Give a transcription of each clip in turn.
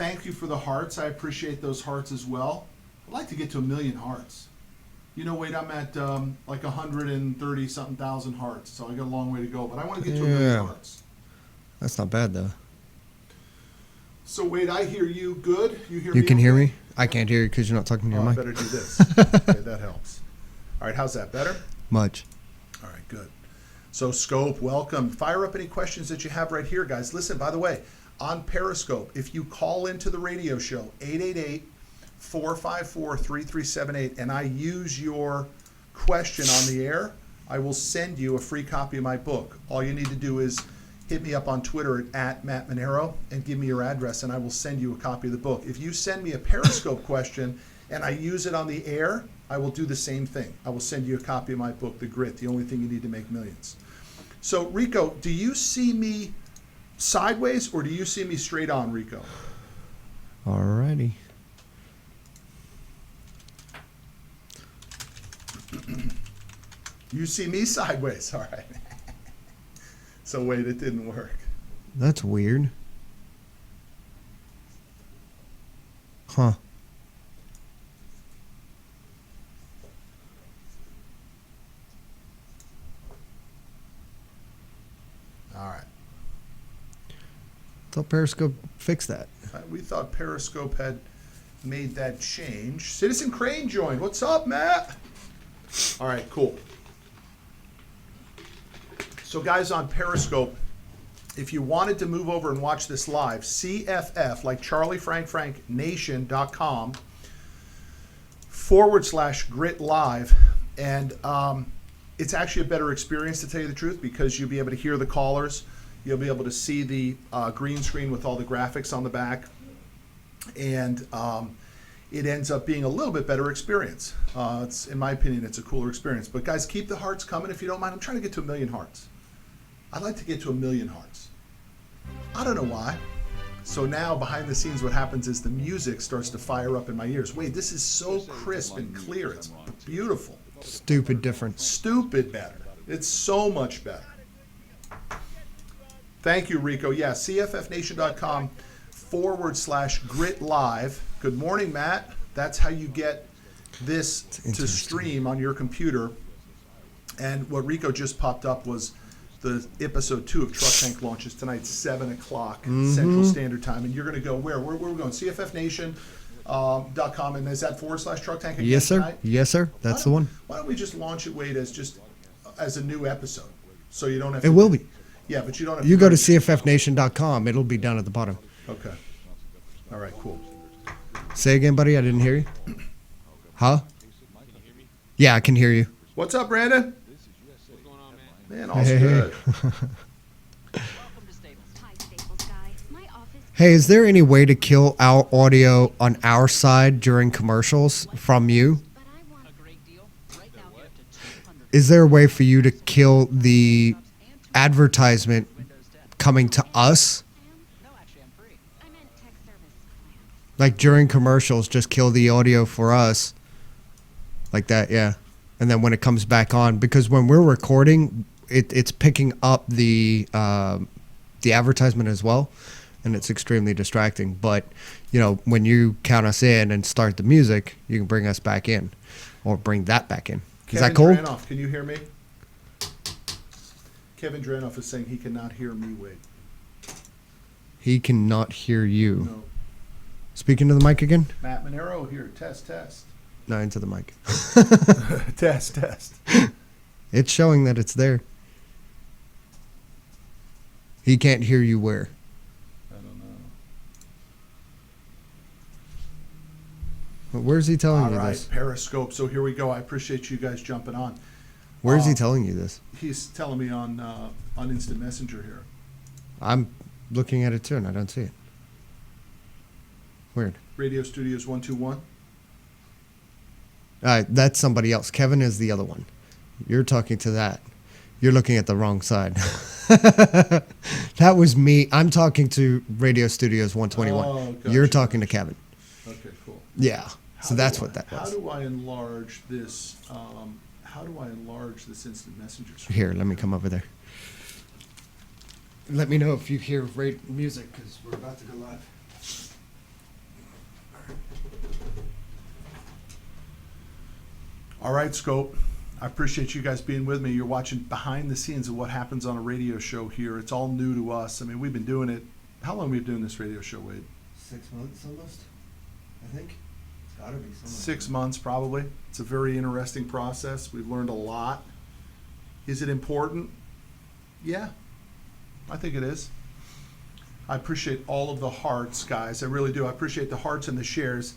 thank you for the hearts. I appreciate those hearts as well. I'd like to get to 1 million hearts. You know, wait, I'm at like 130 something thousand hearts, so I got a long way to go. But I want to get to 1 million hearts. That's not bad though. So wait, I hear you good. You hear me? You can hear okay? me? I can't hear you because you're not talking to your I mic. better do this. Okay, that helps. All right, how's that? Better? Much. All right, good. So Scope, welcome. Fire up any questions that you have right here, guys. Listen, by the way, on Periscope, if you call into the radio show, 888-454-3378, and I use your question on the air, I will send you a free copy of my book. All you need to do is hit me up on Twitter at Matt Manero and give me your address, and I will send you a copy of the book. If you send me a Periscope question and I use it on the air, I will do the same thing. I will send you a copy of my book, The Grit, The Only Thing You Need to Make Millions. So, Rico, do you see me sideways or do you see me straight on, Rico? Alrighty. You see me sideways, all right. So wait, it didn't work. That's weird. Huh. All right. Thought Periscope fixed that. We thought Periscope had made that change. Citizen Crane joined. What's up, Matt? All right, cool. So guys on Periscope, if you wanted to move over and watch this live, CFF, like Charlie Frank Frank Nation.com/grit live. And it's actually a better experience, to tell you the truth, because you'll be able to hear the callers. You'll be able to see the green screen with all the graphics on the back. And it ends up being a little bit better experience. It's, in my opinion, it's a cooler experience. But guys, keep the hearts coming if you don't mind. I'm trying to get to 1 million hearts. I'd like to get to 1 million hearts. I don't know why. So now, behind the scenes, what happens is the music starts to fire up in my ears. Wait, this is so crisp and clear. It's beautiful. Stupid difference. Stupid better. It's so much better. Thank you, Rico. Yeah, CFFNation.com/grit live. Good morning, Matt. That's how you get this to stream on your computer. And what Rico just popped up was the episode 2 of Truck Tank launches tonight, 7 o'clock Central Standard Time. And you're going to go where? Where are we going? CFFNation.com. And is that /Truck Tank again Yes, sir. tonight? Yes, sir. That's the one. Why don't we just launch it, Wade, as a new episode? So you don't have It to. will be. Yeah, but you don't have You to. go to CFFNation.com. It'll be down at the bottom. Okay. All right, cool. Say again, buddy. I didn't hear you. Huh? Yeah, I can hear you. What's up, Brandon? Man, all's Hey. good. Hey, is there any way to kill our audio on our side during commercials from you? Is there a way for you to kill the advertisement coming to us? Like during commercials, just kill the audio for us. Like that, yeah. And then when it comes back on, because when we're recording, it's picking up the advertisement as well, and it's extremely distracting. But, you know, when you count us in and start the music, you can bring us back in or bring that back in. Is that cool? Kevin Dranoff, can you hear me? Kevin Dranoff is saying he cannot hear me, Wade. He cannot hear you. No. Speaking to the mic again? Matt Manero here. Test. No, into the mic. Test. It's showing that it's there. He can't hear you where? I don't know. But where's he telling All you right, this? Periscope. So here we go. I appreciate you guys jumping on. Where's he telling you this? He's telling me on Instant Messenger here. I'm looking at it too, and I don't see it. Weird. Radio Studios 121. That's somebody else. Kevin is the other one. You're talking to that. You're looking at the wrong side. That was me. I'm talking to Radio Studios 121. Oh, gotcha. You're talking to Kevin. Okay, cool. Yeah. So that's what that How was. do I enlarge this? How do I enlarge this Instant Messenger screen? Here, let me come over there. Let me know if you hear music, because we're about to go live. All right, Scope. I appreciate you guys being with me. You're watching behind the scenes of what happens on a radio show here. It's all new to us. I mean, we've been doing it. How long have we been doing this radio show, Wade? 6 months almost, I think. It's got to be something. 6 months, probably. It's a very interesting process. We've learned a lot. Is it important? Yeah, I think it is. I appreciate all of the hearts, guys. I really do. I appreciate the hearts and the shares.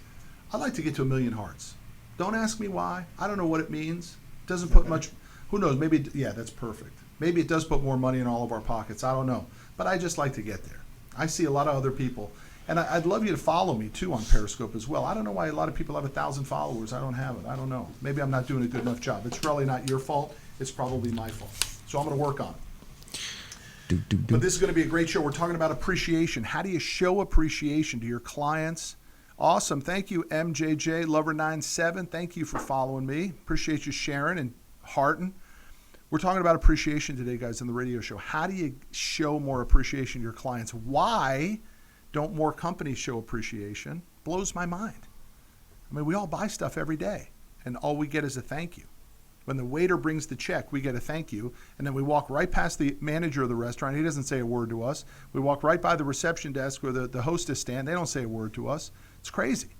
I'd like to get to 1 million hearts. Don't ask me why. I don't know what it means. It doesn't put much. Who knows? Maybe, yeah, that's perfect. Maybe it does put more money in all of our pockets. I don't know. But I just like to get there. I see a lot of other people. And I'd love you to follow me, too, on Periscope as well. I don't know why a lot of people have 1,000 followers. I don't have it. I don't know. Maybe I'm not doing a good enough job. It's really not your fault. It's probably my fault. So I'm going to work on it. But this is going to be a great show. We're talking about appreciation. How do you show appreciation to your clients? Awesome. Thank you, MJJ Lover97. Thank you for following me. Appreciate you sharing and hearting. We're talking about appreciation today, guys, in the radio show. How do you show more appreciation to your clients? Why don't more companies show appreciation? Blows my mind. I mean, we all buy stuff every day, and all we get is a thank you. When the waiter brings the check, we get a thank you, and then we walk right past the manager of the restaurant. He doesn't say a word to us. We walk right by the reception desk or the hostess stand. They don't say a word to us. It's crazy.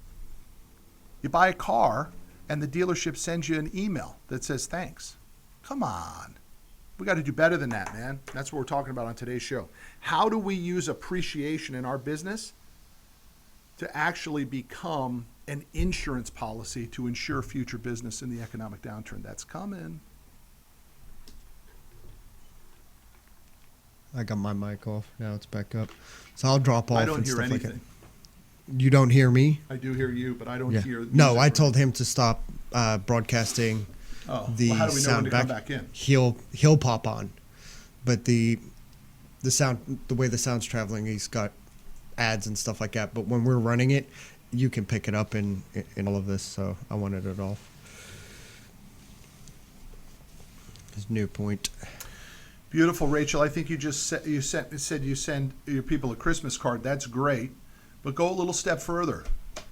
You buy a car, and the dealership sends you an email that says thanks. Come on. We got to do better than that, man. That's what we're talking about on today's show. How do we use appreciation in our business to actually become an insurance policy to ensure future business in the economic downturn that's coming? I got my mic off. Now it's back up. So I'll drop off. I don't and hear stuff anything. Like that. You don't hear me? I do hear you, but I don't hear. No, I told him to stop broadcasting the well, how do we know when sound to come back in? He'll pop on, but the sound, the way the sound's traveling, he's got ads and stuff like that. But when we're running it, you can pick it up in all of this. So I wanted it off. His new point. Beautiful, Rachel. I think you just said you send your people a Christmas card. That's great, but go a little step further.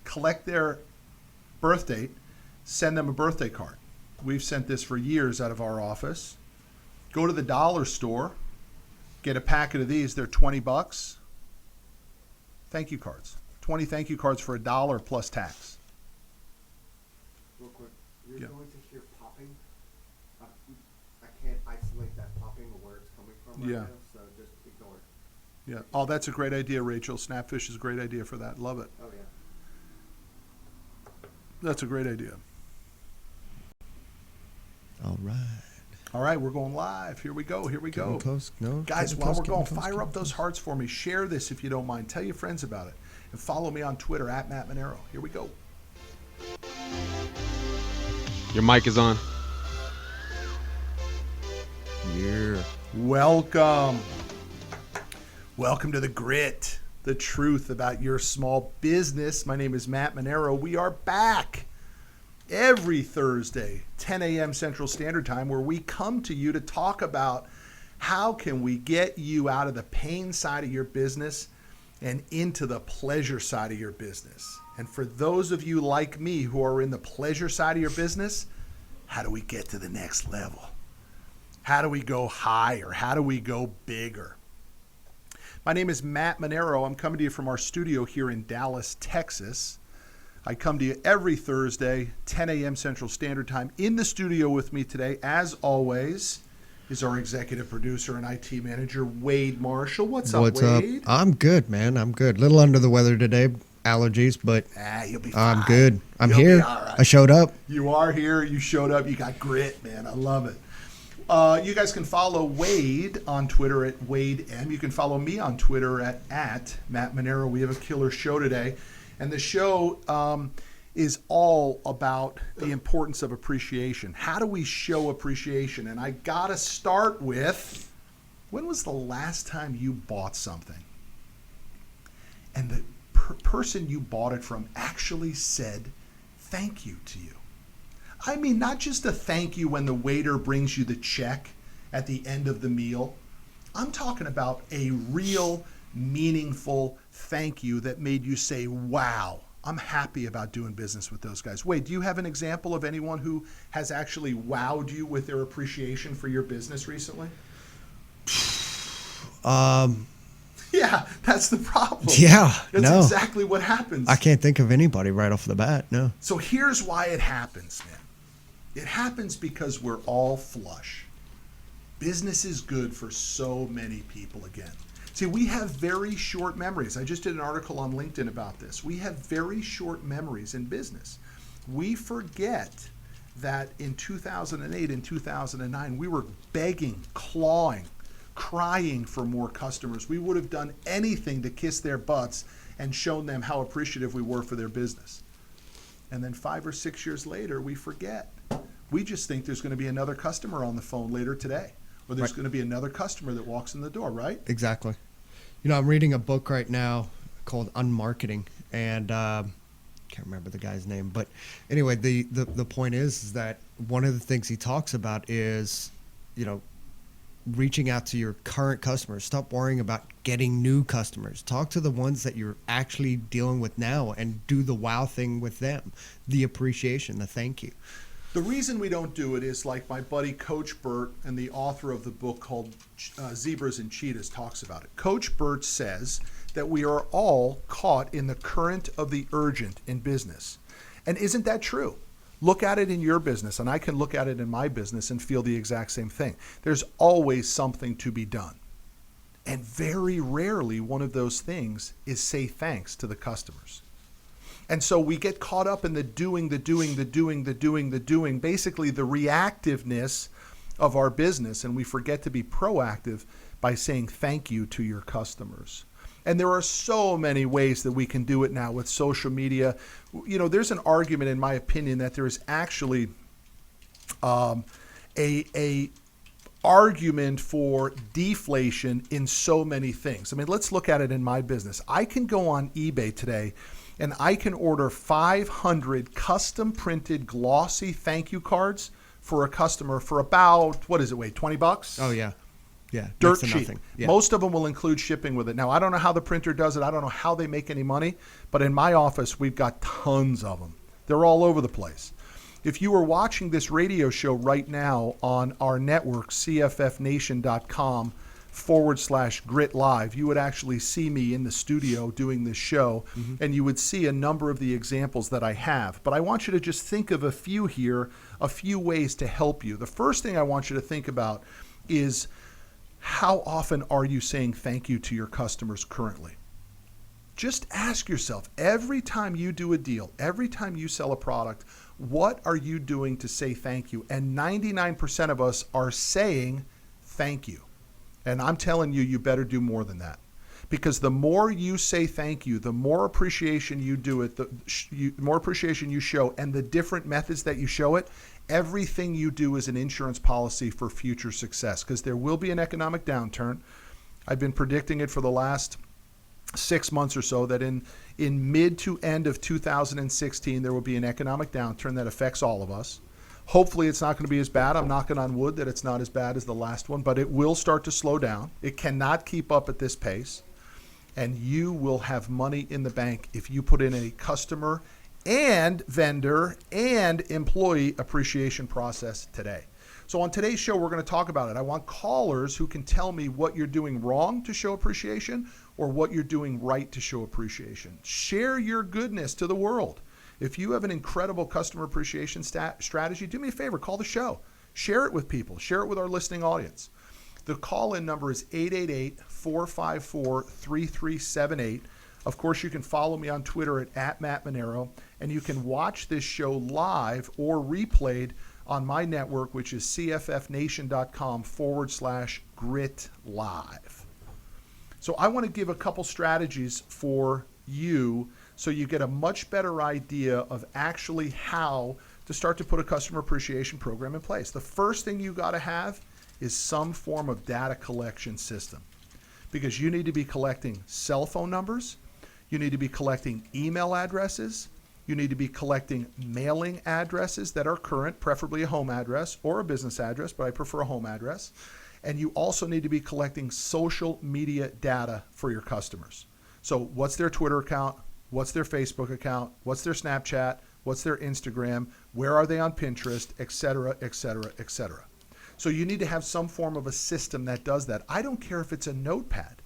Collect their birth date, send them a birthday card. We've sent this for years out of our office. Go to the dollar store, get a packet of these. They're $20. Thank you cards. 20 thank you cards for $1 plus tax. Real quick, you're Yeah. going to hear popping. I can't isolate that popping or where it's coming from right Yeah. now, so just ignore it. Yeah. Oh, that's a great idea, Rachel. Snapfish is a great idea for that. Love it. Oh, yeah. That's a great idea. All right. All right, we're going live. Here we go. Here we go. Getting close. No, Guys, getting while close, we're going, getting close, fire getting up those close. hearts for me. Share this if you don't mind. Tell your friends about it. And follow me on Twitter at Matt Manero. Here we go. Your mic is on. Yeah. Welcome. Welcome to the grit, the truth about your small business. My name is Matt Manero. We are back every Thursday, 10 a.m. Central Standard Time, where we come to you to talk about how can we get you out of the pain side of your business and into the pleasure side of your business. And for those of you like me who are in the pleasure side of your business, how do we get to the next level? How do we go higher? How do we go bigger? My name is Matt Manero. I'm coming to you from our studio here in Dallas, Texas. I come to you every Thursday, 10 a.m. Central Standard Time. In the studio with me today, as always, is our executive producer and IT manager, Wade Marshall. What's up, Wade? I'm good, man. I'm good. Little under the weather today. Allergies, but You'll be fine. I'm good. I'm You'll here. be all right. I showed up. You are here. You showed up. You got grit, man. I love it. You guys can follow Wade on Twitter at Wade M. You can follow me on Twitter at Matt Manero. We have a killer show today. And the show is all about the importance of appreciation. How do we show appreciation? And I got to start with, when was the last time you bought something and the person you bought it from actually said thank you to you? I mean, not just a thank you when the waiter brings you the check at the end of the meal. I'm talking about a real, meaningful thank you that made you say, wow, I'm happy about doing business with those guys. Wade, do you have an example of anyone who has actually wowed you with their appreciation for your business recently? Yeah, that's the problem. Yeah, That's no. exactly what happens. I can't think of anybody right off the bat. No. So here's why it happens, man. It happens because we're all flush. Business is good for so many people again. See, we have very short memories. I just did an article on LinkedIn about this. We have very short memories in business. We forget that in 2008 and 2009, we were begging, clawing, crying for more customers. We would have done anything to kiss their butts and shown them how appreciative we were for their business. And then 5 or 6 years later, we forget. We just think there's going to be another customer on the phone later today, or there's Right. going to be another customer that walks in the door, right? Exactly. You know, I'm reading a book right now called Unmarketing, and can't remember the guy's name, but anyway, the point is that one of the things he talks about is, you know, reaching out to your current customers. Stop worrying about getting new customers. Talk to the ones that you're actually dealing with now and do the wow thing with them. The appreciation, the thank you. The reason we don't do it is like my buddy Coach Burt and the author of the book called Zebras and Cheetahs talks about it. Coach Burt says that we are all caught in the current of the urgent in business. And isn't that true? Look at it in your business, and I can look at it in my business and feel the exact same thing. There's always something to be done. And very rarely one of those things is say thanks to the customers. And so we get caught up in the doing, basically the reactiveness of our business, and we forget to be proactive by saying thank you to your customers. And there are so many ways that we can do it now with social media. You know, there's an argument, in my opinion, that there is actually a argument for deflation in so many things. I mean, let's look at it in my business. I can go on eBay today and I can order 500 custom printed glossy thank you cards for a customer for about, what is it, Wade, $20? Oh, yeah. Yeah. Dirt next to cheap. nothing. Yeah. Most of them will include shipping with it. Now, I don't know how the printer does it. I don't know how they make any money. But in my office, we've got tons of them. They're all over the place. If you were watching this radio show right now on our network, cffnation.com/grit live, you would actually see me in the studio doing this show, and you would see a number of the examples that I have. But I want you to just think of a few here, a few ways to help you. The first thing I want you to think about is, how often are you saying thank you to your customers currently? Just ask yourself, every time you do a deal, every time you sell a product, what are you doing to say thank you? And 99% of us are saying thank you. And I'm telling you, you better do more than that. Because the more you say thank you, the more appreciation you do it, the more appreciation you show, and the different methods that you show it, everything you do is an insurance policy for future success. Because there will be an economic downturn. I've been predicting it for the last 6 months or so, that in mid to end of 2016, there will be an economic downturn that affects all of us. Hopefully it's not going to be as bad. I'm knocking on wood that it's not as bad as the last one, but it will start to slow down. It cannot keep up at this pace. And you will have money in the bank if you put in a customer and vendor and employee appreciation process today. So on today's show, we're going to talk about it. I want callers who can tell me what you're doing wrong to show appreciation or what you're doing right to show appreciation. Share your goodness to the world. If you have an incredible customer appreciation strategy, do me a favor, call the show. Share it with people. Share it with our listening audience. The call-in number is 888-454-3378. Of course, you can follow me on Twitter at Matt Manero, and you can watch this show live or replayed on my network, which is cffnation.com/grit live. So I want to give a couple strategies for you so you get a much better idea of actually how to start to put a customer appreciation program in place. The first thing you got to have is some form of data collection system, because you need to be collecting cell phone numbers, you need to be collecting email addresses, you need to be collecting mailing addresses that are current, preferably a home address or a business address, but I prefer a home address. And you also need to be collecting social media data for your customers. So what's their Twitter account? what's their Facebook account, what's their Snapchat, what's their Instagram, where are they on Pinterest, et cetera, et cetera, et cetera. So you need to have some form of a system that does that. I don't care if it's a notepad.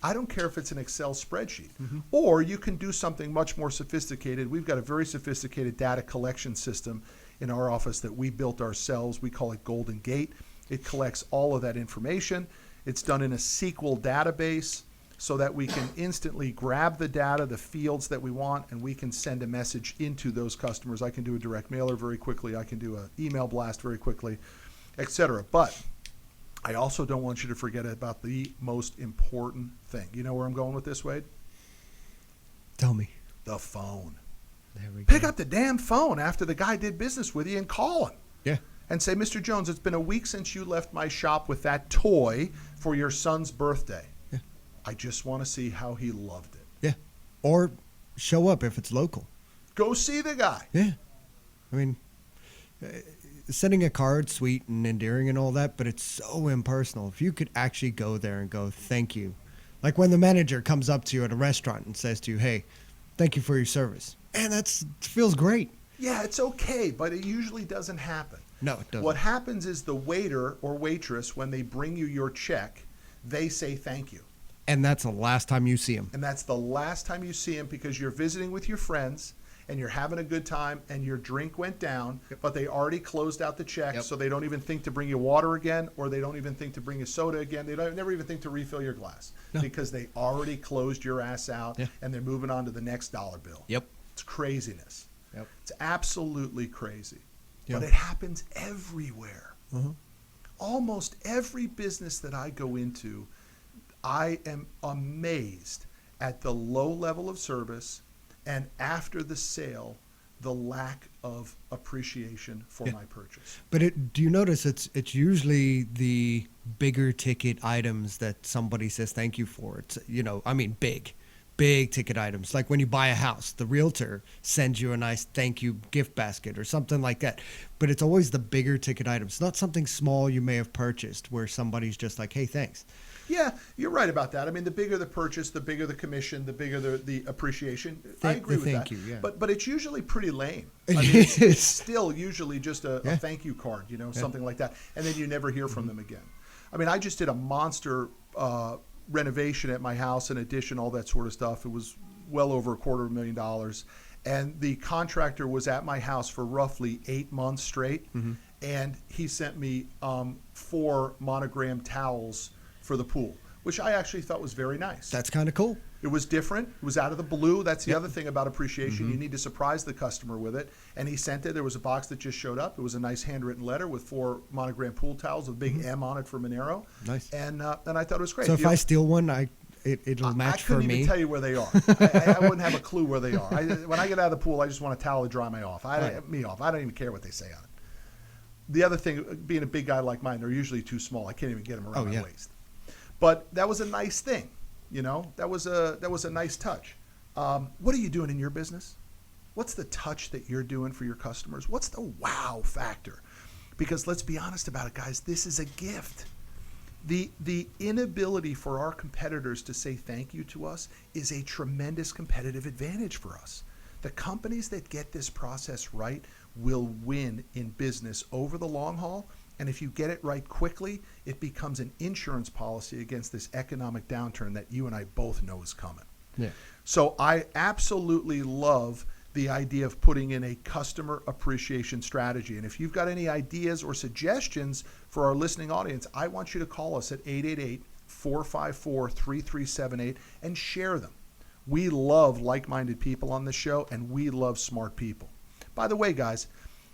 I don't care if it's an Excel spreadsheet. Or you can do something much more sophisticated. We've got a very sophisticated data collection system in our office that we built ourselves. We call it Golden Gate. It collects all of that information. It's done in a SQL database so that we can instantly grab the data, the fields that we want, and we can send a message into those customers. I can do a direct mailer very quickly. I can do an email blast very quickly, etc. But I also don't want you to forget about the most important thing. You know where I'm going with this, Wade? Tell me. The phone. There we Pick go. up the damn phone after the guy did business with you and call him. Yeah. And say, Mr. Jones, it's been a week since you left my shop with that toy for your son's birthday. Yeah. I just want to see how he loved it. Yeah. Or show up if it's local. Go see the guy. Yeah. I mean, sending a card, sweet and endearing and all that, but it's so impersonal. If you could actually go there and go, thank you. Like when the manager comes up to you at a restaurant and says to you, hey, thank you for your service. And that feels great. Yeah, it's okay, but it usually doesn't happen. No, it doesn't. What happens is the waiter or waitress, when they bring you your check, they say thank you. And that's the last time you see him. And that's the last time you see him because you're visiting with your friends and you're having a good time and your drink went down, but they already closed out the check, Yep. so they don't even think to bring you water again, or they don't even think to bring you soda again. They don't never even think to refill your glass No. because they already closed your ass out Yeah. and they're moving on to the next dollar bill. Yep. It's craziness. Yep. It's absolutely crazy. Yep. But it happens everywhere. Uh-huh. Almost every business that I go into, I am amazed at the low level of service and after the sale, the lack of appreciation for Yeah. my purchase. But do you notice it's usually the bigger ticket items that somebody says thank you for. It's, I mean, big ticket items. Like when you buy a house, the realtor sends you a nice thank you gift basket or something like that. But it's always the bigger ticket items, not something small you may have purchased where somebody's just like, hey, thanks. Yeah, you're right about that. I mean, the bigger the purchase, the bigger the commission, the bigger the appreciation. I agree with thank that. you, yeah. But it's usually pretty lame. It I mean, it's is. still usually just a Yeah. thank you card, something like that, and then you never hear from them again. I mean, I just did a monster renovation at my house, an addition, all that sort of stuff. It was well over $250,000, and the contractor was at my house for roughly 8 months straight, and he sent me 4 monogrammed towels for the pool, which I actually thought was very nice. That's kind of cool. It was different. It was out of the blue. That's the Yep. other thing about appreciation. You need to surprise the customer with it. And he sent it. There was a box that just showed up. It was a nice handwritten letter with 4 monogram pool towels with a big M on it for Manero. Nice. And I thought it was great. So if You know, I steal one, it'll match I for couldn't me. even tell you where they are. I wouldn't have a clue where they are. When I get out of the pool, I just want a towel to dry me off. I don't even care what they say on it. The other thing, being a big guy like mine, they're usually too small. I can't even get them around my yeah. waist. But that was a nice thing, That was a nice touch. What are you doing in your business? What's the touch that you're doing for your customers? What's the wow factor? Because let's be honest about it, guys. This is a gift. The inability for our competitors to say thank you to us is a tremendous competitive advantage for us. The companies that get this process right will win in business over the long haul. And if you get it right quickly, it becomes an insurance policy against this economic downturn that you and I both know is coming. Yeah. So I absolutely love the idea of putting in a customer appreciation strategy. And if you've got any ideas or suggestions for our listening audience, I want you to call us at 888-454-3378 and share them. We love like-minded people on this show, and we love smart people. By the way, guys,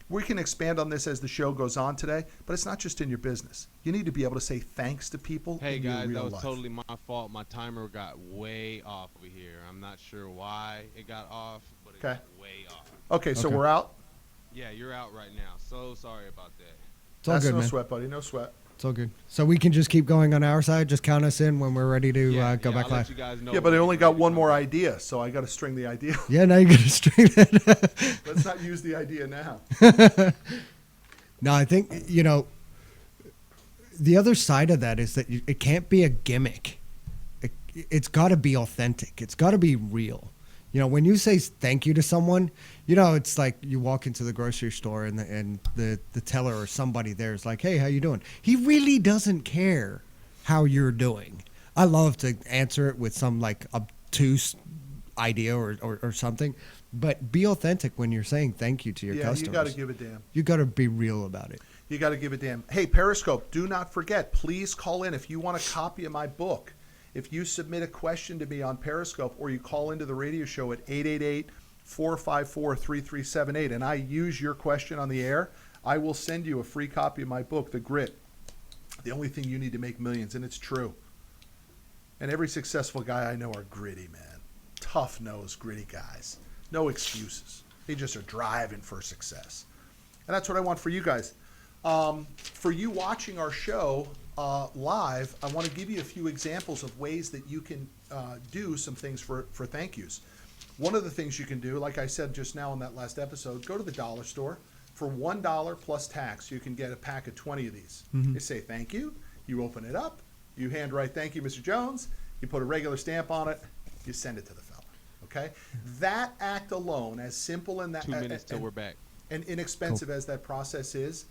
we can expand on this as the show goes on today, but it's not just in your business. You need to be able to say thanks to people Hey in guys, your real that was life. totally my fault. My timer got way off over here. I'm not sure why it got off, but it Okay. got way off. Okay, so Okay. we're out. Yeah, you're out right now. So sorry about that. It's all That's good, no man. sweat, buddy. No sweat. It's all good. So we can just keep going on our side. Just count us in when we're ready to go back I'll let live. you guys know Yeah, but I when only you're got ready to one come more back. idea, so I got to string the idea. Yeah, now you're gonna string that. Let's not use the idea now. No, I think the other side of that is that it can't be a gimmick. It's got to be authentic. It's got to be real. You know, when you say thank you to someone, you know, it's like you walk into the grocery store and the teller or somebody there is like, hey, how you doing? He really doesn't care how you're doing. I love to answer it with some like obtuse idea or something, but be authentic when you're saying thank you to your customers. You got to give a damn. You got to be real about it. You got to give a damn. Hey, Periscope, do not forget, please call in if you want a copy of my book. If you submit a question to me on Periscope or you call into the radio show at 888-454-3378 and I use your question on the air, I will send you a free copy of my book, The Grit. The only thing you need to make millions, and it's true. And every successful guy I know are gritty, man. Tough-nosed, gritty guys. No excuses. They just are driving for success. And that's what I want for you guys. For you watching our show live, I want to give you a few examples of ways that you can do some things for thank yous. One of the things you can do, like I said just now in that last episode, go to the dollar store. For $1 plus tax, you can get a pack of 20 of these. You say thank you. You open it up. You handwrite thank you, Mr. Jones. You put a regular stamp on it. You send it to the fella. Okay? That act alone, as simple and that 2 minutes till we're back. and inexpensive as that process is,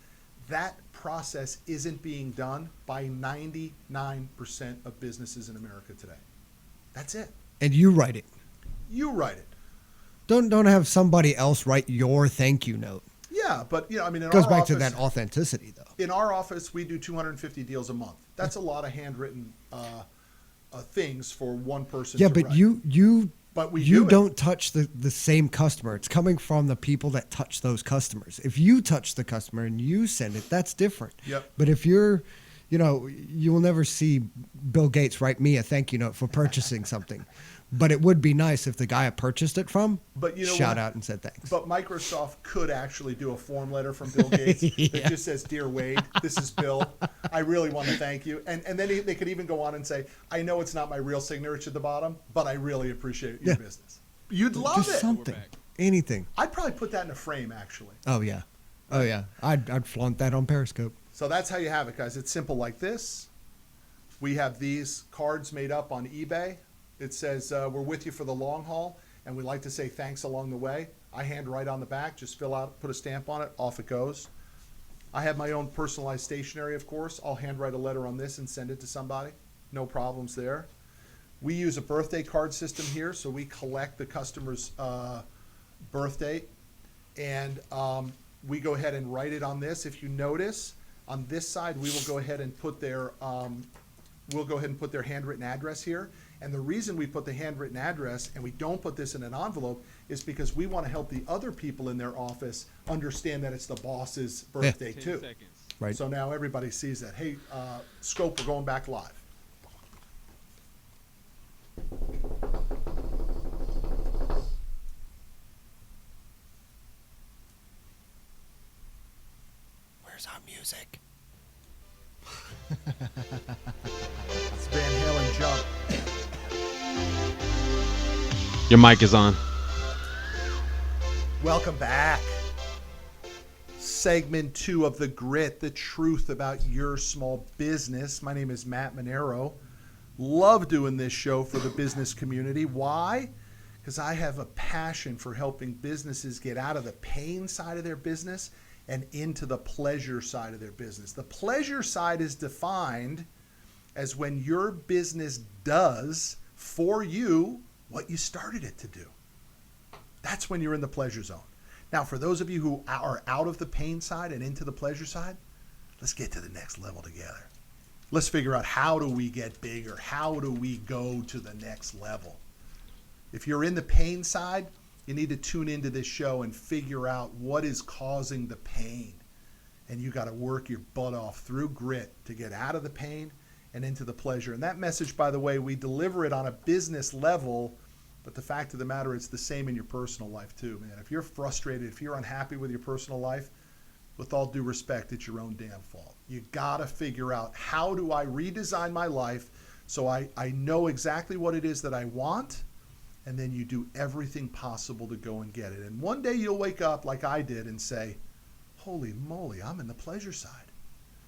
that process isn't being done by 99% of businesses in America today. That's it. And you write it. You write it. Don't have somebody else write your thank you note. Yeah, but I mean, in It goes our back office, to that authenticity, though. in our office, we do 250 deals a month. That's a lot of handwritten things for one person. Yeah, to but write. But we you do it. don't touch the same customer. It's coming from the people that touch those customers. If you touch the customer and you send it, that's different. Yep. But if you're, you will never see Bill Gates write me a thank you note for purchasing something. But it would be nice if the guy I purchased it from shout out and said thanks. But Microsoft could actually do a form letter from Bill Gates that just says, "Dear Wade, this is Bill. I really want to thank you." And then they could even go on and say, "I know it's not my real signature at the bottom, but I really appreciate your business." You'd love Just it. something, anything. I'd probably put that in a frame, actually. Oh yeah, I'd flaunt that on Periscope. So that's how you have it, guys. It's simple like this. We have these cards made up on eBay. It says, we're with you for the long haul, and we like to say thanks along the way. I hand write on the back, just fill out, put a stamp on it, off it goes. I have my own personalized stationery, of course. I'll hand write a letter on this and send it to somebody. No problems there. We use a birthday card system here, so we collect the customer's birth date, and we go ahead and write it on this. If you notice, on this side, we will go ahead and put their handwritten address here. And the reason we put the handwritten address and we don't put this in an envelope is because we want to help the other people in their office understand that it's the boss's birthday 10 too. seconds. Right. So now everybody sees that. Hey, Scope, we're going back live. Where's our music? It's Van Halen Jump. Your mic is on. Welcome back. Segment 2 of The Grit, the truth about your small business. My name is Matt Manero. Love doing this show for the business community. Why? Because I have a passion for helping businesses get out of the pain side of their business and into the pleasure side of their business. The pleasure side is defined as when your business does for you what you started it to do. That's when you're in the pleasure zone. Now, for those of you who are out of the pain side and into the pleasure side, let's get to the next level together. Let's figure out, how do we get bigger? How do we go to the next level? If you're in the pain side, you need to tune into this show and figure out what is causing the pain. And you got to work your butt off through grit to get out of the pain and into the pleasure. And that message, by the way, we deliver it on a business level, but the fact of the matter, it's the same in your personal life too, man. If you're frustrated, if you're unhappy with your personal life, with all due respect, it's your own damn fault. You got to figure out, how do I redesign my life so I know exactly what it is that I want, and then you do everything possible to go and get it. And one day you'll wake up like I did and say, holy moly, I'm in the pleasure side.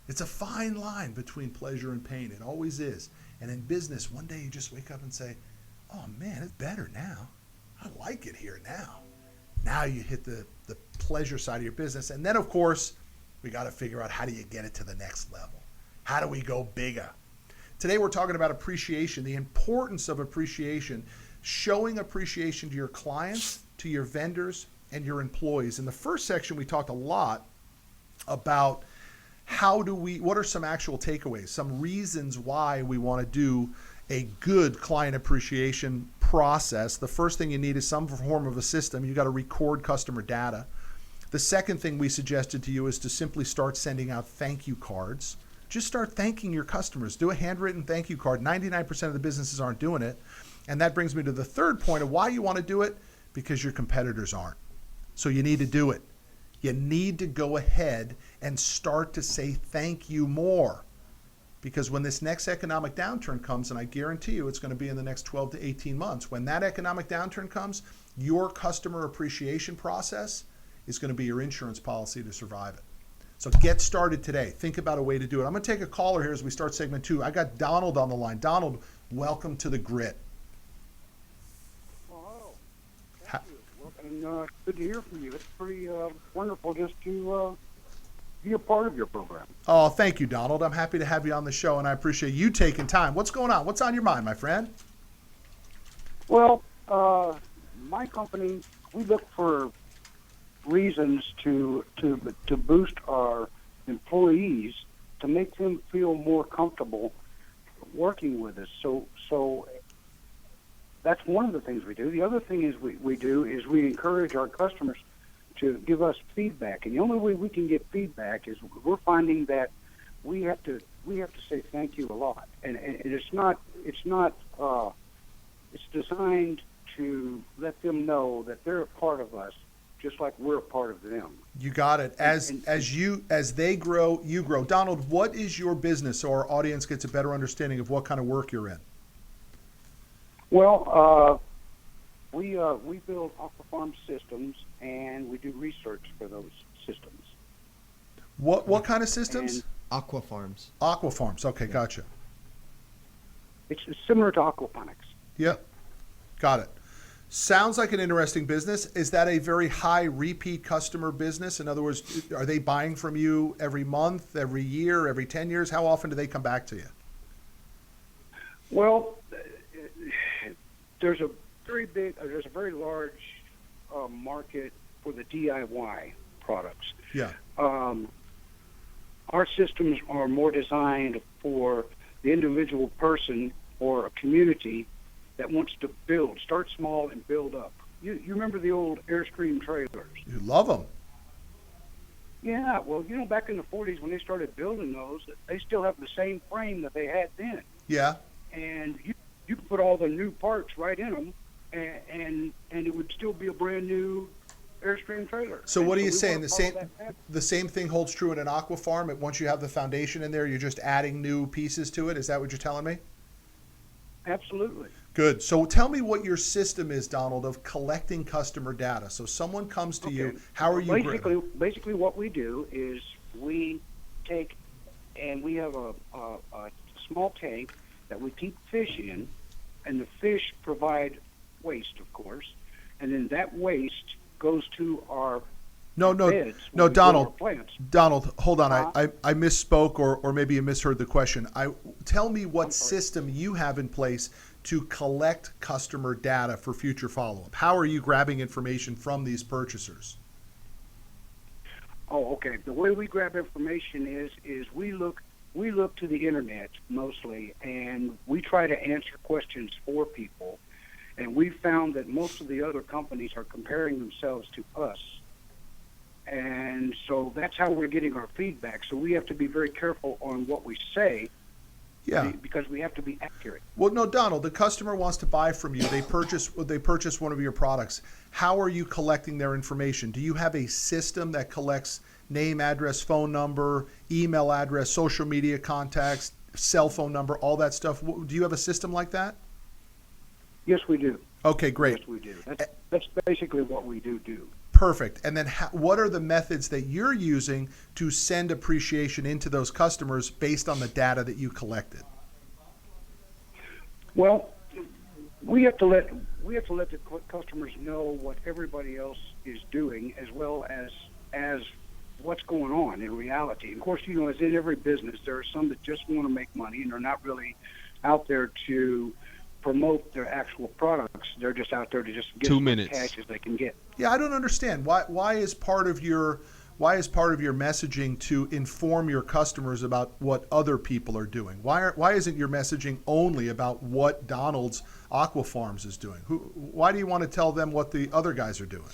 It's a fine line between pleasure and pain. It always is. And in business, one day you just wake up and say, oh man, it's better now. I like it here now. Now you hit the pleasure side of your business. And then, of course, we got to figure out how do you get it to the next level? How do we go bigger? Today we're talking about appreciation, the importance of appreciation, showing appreciation to your clients, to your vendors, and your employees. In the first section, we talked a lot about what are some actual takeaways, some reasons why we want to do a good client appreciation process. The first thing you need is some form of a system. You got to record customer data. The second thing we suggested to you is to simply start sending out thank you cards. Just start thanking your customers. Do a handwritten thank you card. 99% of the businesses aren't doing it. And that brings me to the third point of why you want to do it, because your competitors aren't. So you need to do it. You need to go ahead and start to say thank you more. Because when this next economic downturn comes, and I guarantee you it's going to be in the next 12 to 18 months, when that economic downturn comes, your customer appreciation process is going to be your insurance policy to survive it. So get started today. Think about a way to do it. I'm going to take a caller here as we start segment 2. I got Donald on the line. Donald, welcome to the Grit. Oh, thank you. Well, and good to hear from you. It's pretty wonderful just to be a part of your program. Oh, thank you, Donald. I'm happy to have you on the show, and I appreciate you taking time. What's going on? What's on your mind, my friend? Well, my company, we look for reasons to boost our employees to make them feel more comfortable working with us. So that's one of the things we do. The other thing is we do is we encourage our customers to give us feedback, and the only way we can get feedback is we're finding that we have to say thank you a lot, and it's designed to let them know that they're a part of us, just like we're a part of them. You got it. As they grow, you grow. Donald, what is your business so our audience gets a better understanding of what kind of work you're in? Well, we build aquafarm systems, and we do research for those systems. What kind of systems? Aqua farms. Aquafarms. Okay, gotcha. It's similar to aquaponics. Yep, got it. Sounds like an interesting business. Is that a very high repeat customer business? In other words, are they buying from you every month, every year, every 10 years? How often do they come back to you? Well, there's a very large market for the DIY products. Yeah. Our systems are more designed for the individual person or a community that wants to start small and build up. You remember the old Airstream trailers? You love them. Yeah, well, back in the 40s when they started building those, they still have the same frame that they had then. Yeah. And you could put all the new parts right in them, and it would still be a brand new Airstream trailer. So what are you saying? The The same thing holds true in an aqua farm. Once you have the foundation in there, you're just adding new pieces to it. Is that what you're telling me? Absolutely. Good. So tell me what your system is, Donald, of collecting customer data. So someone comes to you. How are you? Basically, what we do is we take and we have a small tank that we keep fish in, and the fish provide waste, of course, and then that waste goes to our beds No, Donald. plants. Donald, hold on. I misspoke, or maybe you misheard the question. Tell me what system you have in place to collect customer data for future follow-up. How are you grabbing information from these purchasers? Oh, okay. The way we grab information is we look to the internet mostly, and we try to answer questions for people. And we found that most of the other companies are comparing themselves to us. And so that's how we're getting our feedback. So we have to be very careful on what we say. Yeah. Because we have to be accurate. Well, no, Donald, the customer wants to buy from you. They purchase one of your products. How are you collecting their information? Do you have a system that collects name, address, phone number, email address, social media contacts, cell phone number, all that stuff? Do you have a system like that? Yes, we do. Okay, great. Yes, we do. That's basically what we do. Perfect. And then what are the methods that you're using to send appreciation into those customers based on the data that you collected? Well, we have to let the customers know what everybody else is doing, as well as what's going on in reality. Of course, as in every business, there are some that just want to make money and they're not really out there to promote their actual products. They're just out there to just get 2 as much minutes. cash as they can get. Yeah, I don't understand why is part of your messaging to inform your customers about what other people are doing? Why isn't your messaging only about what Donald's Aqua Farms is doing? Why do you want to tell them what the other guys are doing?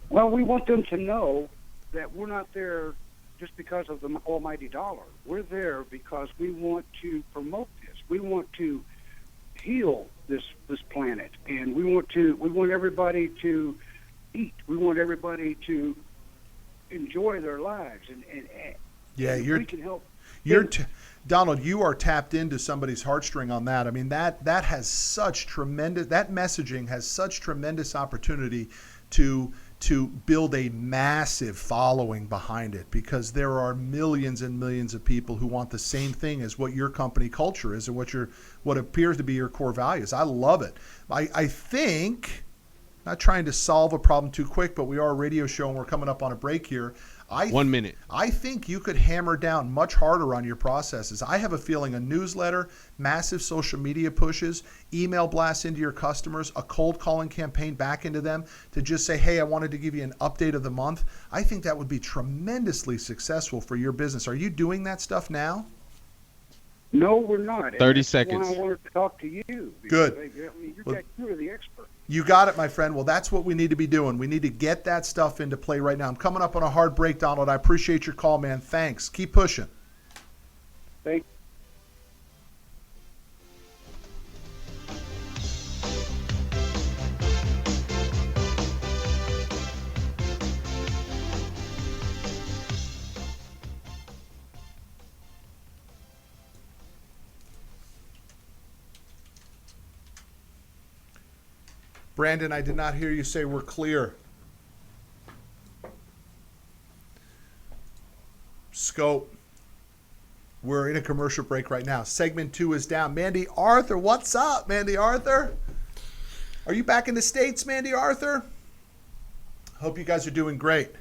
Well, we want them to know that we're not there just because of the almighty dollar. We're there because we want to promote this. We want to heal this planet, and we want everybody to eat. We want everybody to enjoy their lives, and Yeah, we can help. Donald, you are tapped into somebody's heartstring on that. I mean, that has such tremendous, that messaging has such tremendous opportunity to build a massive following behind it, because there are millions and millions of people who want the same thing as what your company culture is and what appears to be your core values. I love it. I think, not trying to solve a problem too quick, but we are a radio show and we're coming up on a break here. 1 minute. I think you could hammer down much harder on your processes. I have a feeling a newsletter, massive social media pushes, email blasts into your customers, a cold calling campaign back into them to just say, hey, I wanted to give you an update of the month. I think that would be tremendously successful for your business. Are you doing that stuff now? No, we're not. 30 That's seconds. why I wanted to talk to you. Good. You're the expert. You got it, my friend. Well, that's what we need to be doing. We need to get that stuff into play right now. I'm coming up on a hard break, Donald. I appreciate your call, man. Thanks. Keep pushing. Thank Brandon, I did not hear you say we're clear. Scope. We're in a commercial break right now. Segment 2 is down. Mandy Arthur, what's up, Mandy Arthur? Are you back in the States, Mandy Arthur? Hope you guys are doing great.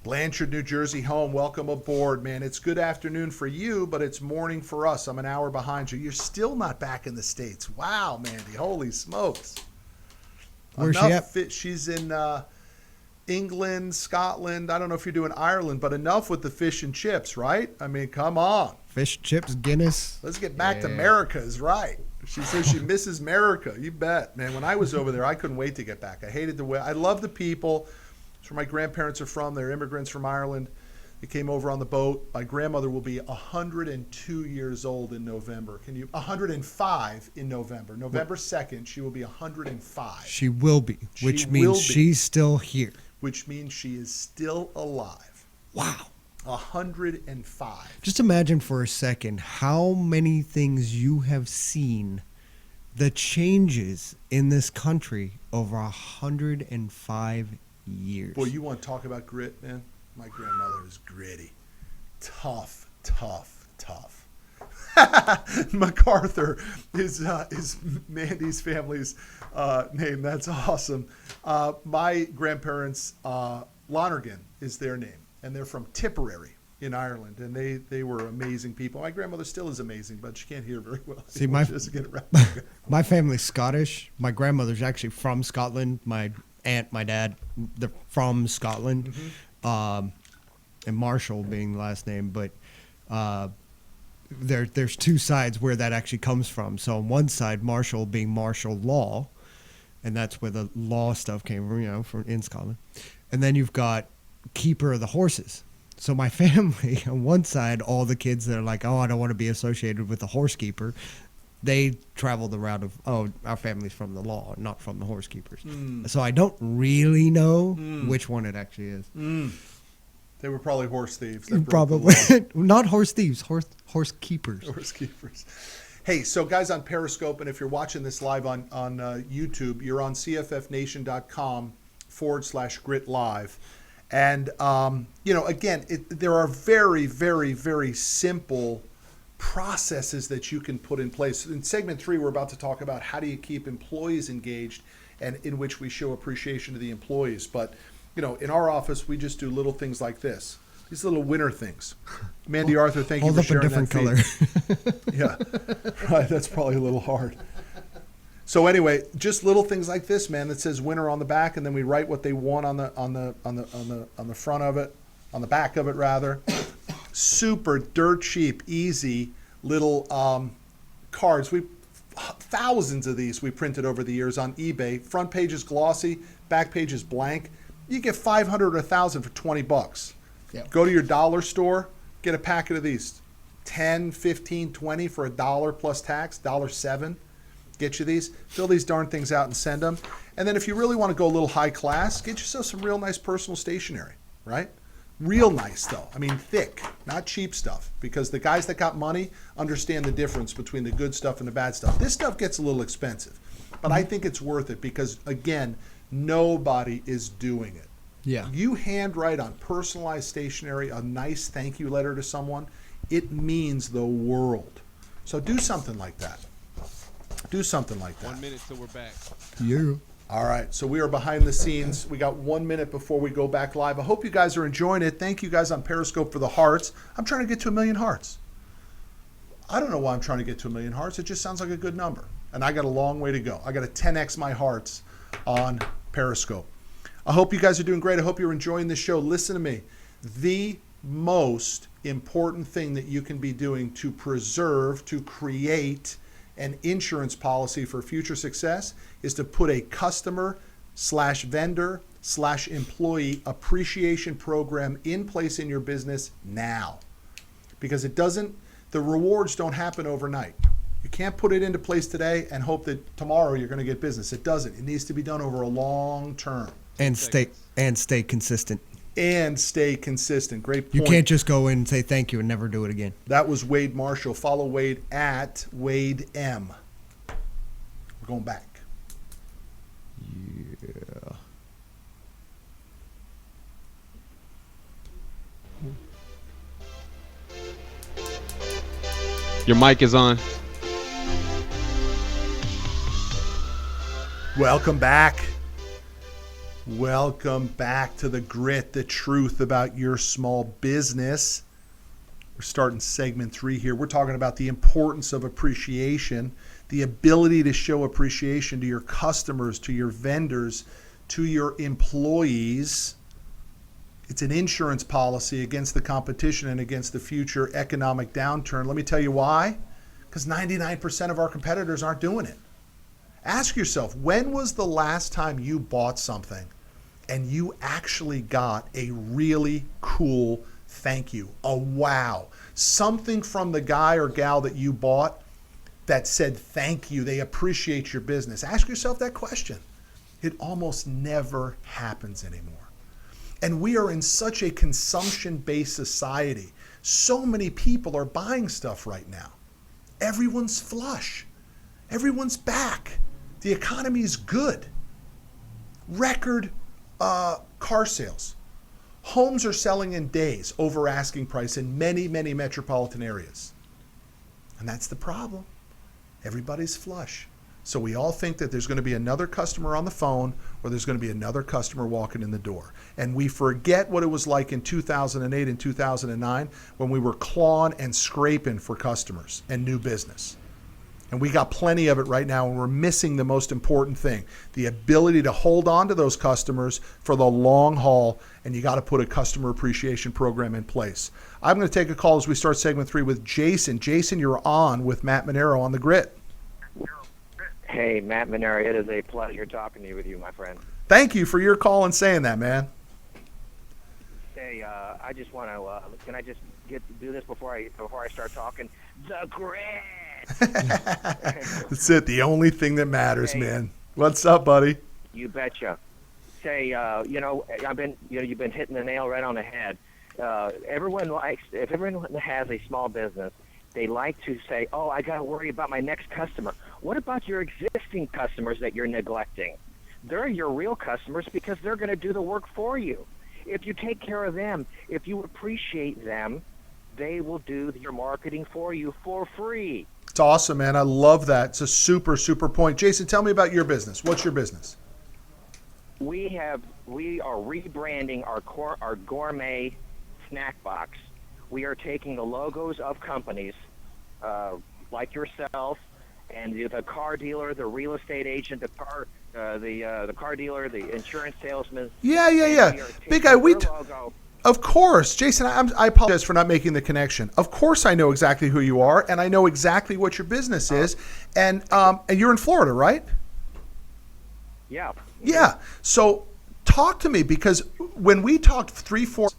Blanchard, New Jersey home, welcome aboard, man. It's good afternoon for you, but it's morning for us. I'm an hour behind you. You're still not back in the States. Wow, Mandy, holy smokes. Where's she at? She's in England, Scotland. I don't know if you're doing Ireland, but enough with the fish and chips, right? I mean, come on. Fish, chips, Guinness. Let's get back to America's, right? She says she misses America. You bet, man. When I was over there, I couldn't wait to get back. I hated the way. I love the people. It's where my grandparents are from. They're immigrants from Ireland. They came over on the boat. My grandmother will be 102 years old in November. 105 in November. November 2nd, she will be 105. She will be, which She means will be. she's still here. Which means she is still alive. Wow. 105. Just imagine for a second how many things you have seen, the changes in this country over 105 years. Boy, you want to talk about grit, man? My grandmother is gritty. Tough. MacArthur is Mandy's family's name. That's awesome. My grandparents, Lonergan is their name, and they're from Tipperary in Ireland, and they were amazing people. My grandmother still is amazing, but she can't hear very well. See, my family's Scottish. My grandmother's actually from Scotland. My aunt, my dad, they're from Scotland. Mm-hmm. And Marshall being the last name, but there's two sides where that actually comes from. So on one side, Marshall being martial law, and that's where the law stuff came from, from in Scotland. And then you've got keeper of the horses. So my family, on one side, all the kids that are like, oh, I don't want to be associated with the horse keeper, they travel the route of, oh, our family's from the law, not from the horse keepers. So I don't really know which one it actually is. They were probably horse thieves. that broke the Probably. law. Not horse thieves, horse keepers. Horse keepers. Hey, so guys on Periscope, and if you're watching this live on YouTube, you're on cffnation.com/grit live. And, again, there are very, very, very simple processes that you can put in place. In segment 3, we're about to talk about how do you keep employees engaged, and in which we show appreciation to the employees. But, you know, in our office, we just do little things like this. These little winner things. Mandy Arthur, thank you Hold for up a sharing different that color. feed. Yeah, right. That's probably a little hard. So anyway, just little things like this, man, that says winner on the back, and then we write what they want on the front of it, on the back of it rather. Super dirt cheap, easy little cards. Thousands of these we printed over the years on eBay. Front page is glossy, back page is blank. You get 500 or 1,000 for $20. Yep. Go to your dollar store, get a packet of these. 10, 15, 20 for $1 plus tax, $1.07. Get you these, fill these darn things out and send them. And then if you really want to go a little high class, get yourself some real nice personal stationery, right? Real nice though. I mean thick, not cheap stuff, because the guys that got money understand the difference between the good stuff and the bad stuff. This stuff gets a little expensive, but I think it's worth it because, again, nobody is doing it. Yeah. You handwrite on personalized stationery a nice thank you letter to someone, it means the world. So do something like that. Do something like that. 1 minute till we're back. Yeah. All right, so we are behind the scenes. We got 1 minute before we go back live. I hope you guys are enjoying it. Thank you guys on Periscope for the hearts. I'm trying to get to 1 million hearts. I don't know why I'm trying to get to 1 million hearts. It just sounds like a good number. And I got a long way to go. I got to 10x my hearts on Periscope. I hope you guys are doing great. I hope you're enjoying this show. Listen to me. The most important thing that you can be doing to preserve, to create an insurance policy for future success is to put a customer/vendor/employee appreciation program in place in your business now. Because the rewards don't happen overnight. You can't put it into place today and hope that tomorrow you're going to get business. It doesn't. It needs to be done over a long term. And stay consistent. And stay consistent. Great point. You can't just go in and say thank you and never do it again. That was Wade Marshall. Follow Wade at Wade M. We're going back. Yeah. Your mic is on. Welcome back. Welcome back to the grit, the truth about your small business. We're starting segment 3 here. We're talking about the importance of appreciation, the ability to show appreciation to your customers, to your vendors, to your employees. It's an insurance policy against the competition and against the future economic downturn. Let me tell you why. Because 99% of our competitors aren't doing it. Ask yourself, when was the last time you bought something and you actually got a really cool thank you, a wow, something from the guy or gal that you bought that said thank you, they appreciate your business? Ask yourself that question. It almost never happens anymore. And we are in such a consumption-based society. So many people are buying stuff right now. Everyone's flush. Everyone's back. The economy is good. Record car sales. Homes are selling in days over asking price in many, many metropolitan areas. And that's the problem. Everybody's flush. So we all think that there's going to be another customer on the phone or there's going to be another customer walking in the door. And we forget what it was like in 2008 and 2009 when we were clawing and scraping for customers and new business. And we got plenty of it right now, and we're missing the most important thing, the ability to hold on to those customers for the long haul, and you got to put a customer appreciation program in place. I'm going to take a call as we start segment 3 with Jason. Jason, you're on with Matt Manero on The Grit. Hey, Matt Manero, it is a pleasure talking to you my friend. Thank you for your call and saying that, man. Hey, I just want to, can I just do this before I start talking? The Grit! That's it. The only thing that matters, Hey. man. What's up, buddy? You betcha. Say, you've been hitting the nail right on the head. If everyone has a small business, they like to say, oh, I got to worry about my next customer. What about your existing customers that you're neglecting? They're your real customers because they're going to do the work for you. If you take care of them, if you appreciate them, they will do your marketing for you for free. It's awesome, man. I love that. It's a super, super point. Jason, tell me about your business. What's your business? We are rebranding our gourmet snack box. We are taking the logos of companies like yourself and the car dealer, the real estate agent, the car dealer, the insurance salesman. Yeah. Big guy, logo. Of course, Jason, I apologize for not making the connection. Of course I know exactly who you are, and I know exactly what your business is. And you're in Florida, right? Yeah. Yeah. So talk to me, because when we talked 3-4...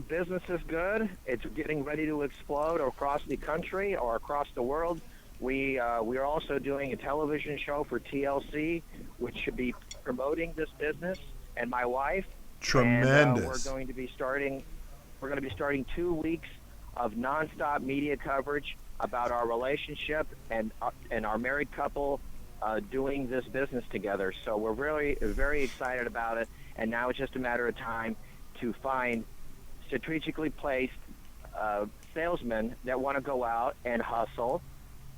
Business is good. It's getting ready to explode across the country or across the world. We are also doing a television show for TLC, which should be promoting this business, and my wife. Tremendous. And, we're going to be starting 2 weeks of nonstop media coverage about our relationship and our married couple doing this business together. So we're really very excited about it, and now it's just a matter of time to find strategically placed salesmen that want to go out and hustle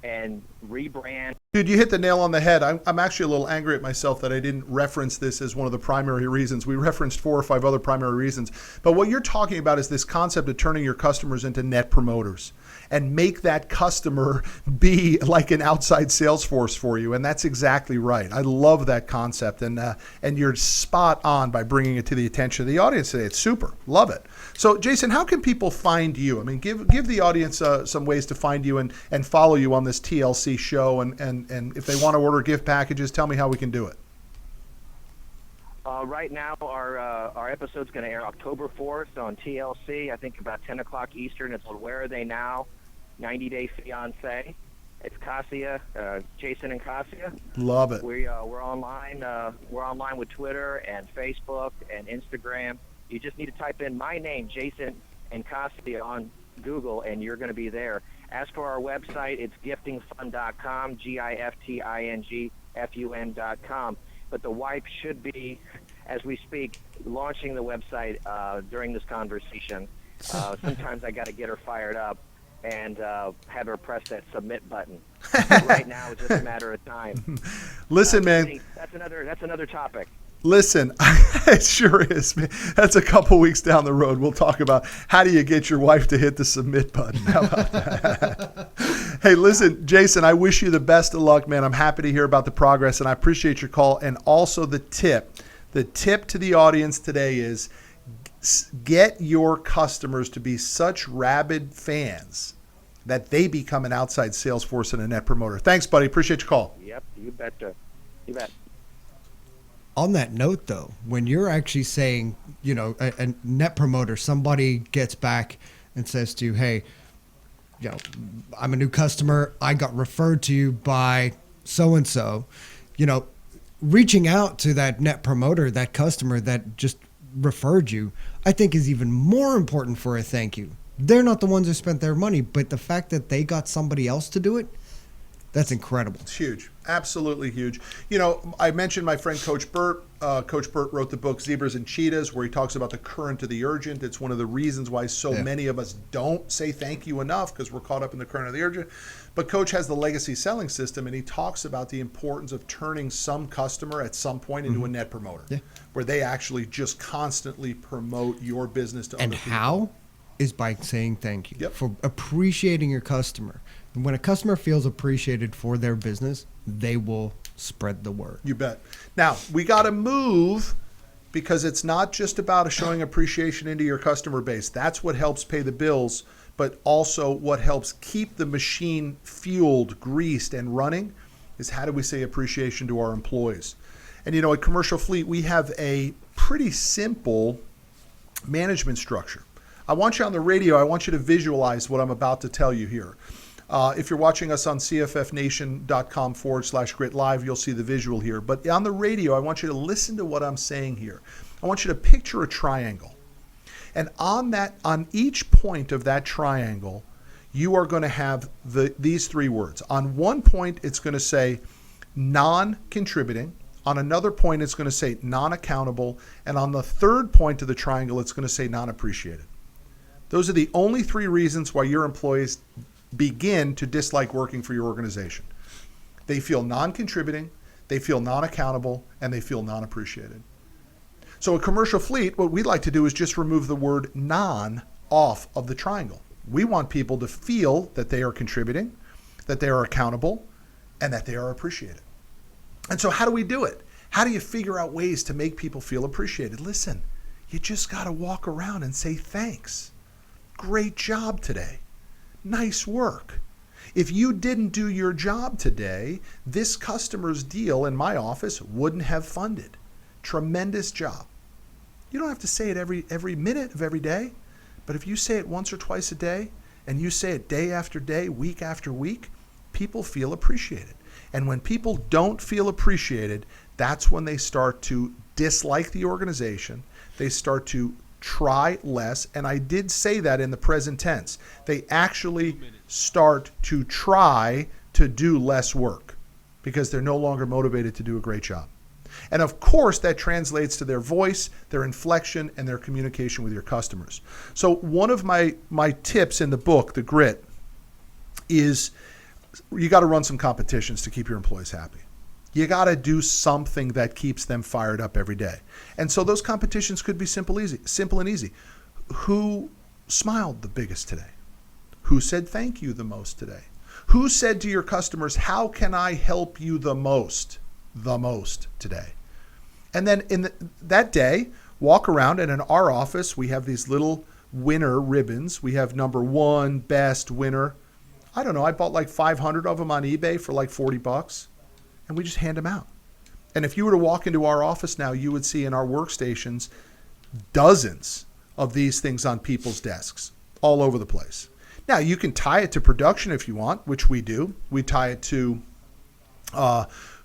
and rebrand. Dude, you hit the nail on the head. I'm actually a little angry at myself that I didn't reference this as one of the primary reasons. We referenced 4 or 5 other primary reasons. But what you're talking about is this concept of turning your customers into net promoters and make that customer be like an outside sales force for you. And that's exactly right. I love that concept. And you're spot on by bringing it to the attention of the audience today. It's super. Love it. So, Jason, how can people find you? I mean, give the audience some ways to find you and follow you on this TLC show. And if they want to order gift packages, tell me how we can do it. Right now, our episode's going to air October 4th on TLC. I think about 10 o'clock Eastern. It's on Where Are They Now? 90 Day Fiancé. It's Cassia, Jason and Cassia. Love it. We're online. We're online with Twitter and Facebook and Instagram. You just need to type in my name, Jason and Cassia, on Google, and you're going to be there. As for our website, it's giftingfun.com, giftingfun.com. But the wife should be, as we speak, launching the website during this conversation. Sometimes I got to get her fired up and have her press that submit button. Right now, it's just a matter of time. Listen, man. That's another topic. Listen, it sure is, man. That's a couple weeks down the road. We'll talk about how do you get your wife to hit the submit button. How about that? Hey, listen, Jason, I wish you the best of luck, man. I'm happy to hear about the progress, and I appreciate your call. And also the tip. The tip to the audience today is get your customers to be such rabid fans that they become an outside sales force and a net promoter. Thanks, buddy. Appreciate your call. Yep, you betcha. You bet. On that note, though, when you're actually saying, a net promoter, somebody gets back and says to you, hey, I'm a new customer. I got referred to you by so-and-so, reaching out to that net promoter, that customer that just referred you, I think is even more important for a thank you. They're not the ones who spent their money, but the fact that they got somebody else to do it, that's incredible. It's huge. Absolutely huge. I mentioned my friend Coach Burt. Coach Burt wrote the book Zebras and Cheetahs, where he talks about the current of the urgent. It's one of the reasons why so many of us don't say thank you enough, because we're caught up in the current of the urgent. But Coach has the legacy selling system, and he talks about the importance of turning some customer at some point into a net promoter, where they actually just constantly promote your business to other people. And how is by saying thank you, Yep. for appreciating your customer. And when a customer feels appreciated for their business, they will spread the word. You bet. Now, we got to move, because it's not just about showing appreciation into your customer base. That's what helps pay the bills, but also what helps keep the machine fueled, greased, and running is how do we say appreciation to our employees. And at Commercial Fleet, we have a pretty simple management structure. I want you on the radio, I want you to visualize what I'm about to tell you here. If you're watching us on cffnation.com/grit live, you'll see the visual here. But on the radio, I want you to listen to what I'm saying here. I want you to picture a triangle. And on each point of that triangle, you are going to have these 3 words. On one point, it's going to say non-contributing. On another point, it's going to say non-accountable. And on the third point of the triangle, it's going to say non-appreciated. Those are the only 3 reasons why your employees begin to dislike working for your organization. They feel non-contributing, they feel non-accountable, and they feel non-appreciated. So a commercial fleet, what we'd like to do is just remove the word non off of the triangle. We want people to feel that they are contributing, that they are accountable, and that they are appreciated. And so how do we do it? How do you figure out ways to make people feel appreciated? Listen, you just got to walk around and say thanks. Great job today. Nice work. If you didn't do your job today, this customer's deal in my office wouldn't have funded. Tremendous job. You don't have to say it every minute of every day, but if you say it once or twice a day, and you say it day after day, week after week, people feel appreciated. And when people don't feel appreciated, that's when they start to dislike the organization. They start to try less. And I did say that in the present tense. They actually start to try to do less work because they're no longer motivated to do a great job. And of course, that translates to their voice, their inflection, and their communication with your customers. So one of my tips in the book, The Grit, is you got to run some competitions to keep your employees happy. You got to do something that keeps them fired up every day. And so those competitions could be simple and easy. Who smiled the biggest today? Who said thank you the most today? Who said to your customers, how can I help you the most today? And then that day, walk around, and in our office, we have these little winner ribbons. We have number 1, best, winner. I don't know, I bought like 500 of them on eBay for like $40, and we just hand them out. And if you were to walk into our office now, you would see in our workstations dozens of these things on people's desks all over the place. Now, you can tie it to production if you want, which we do. We tie it to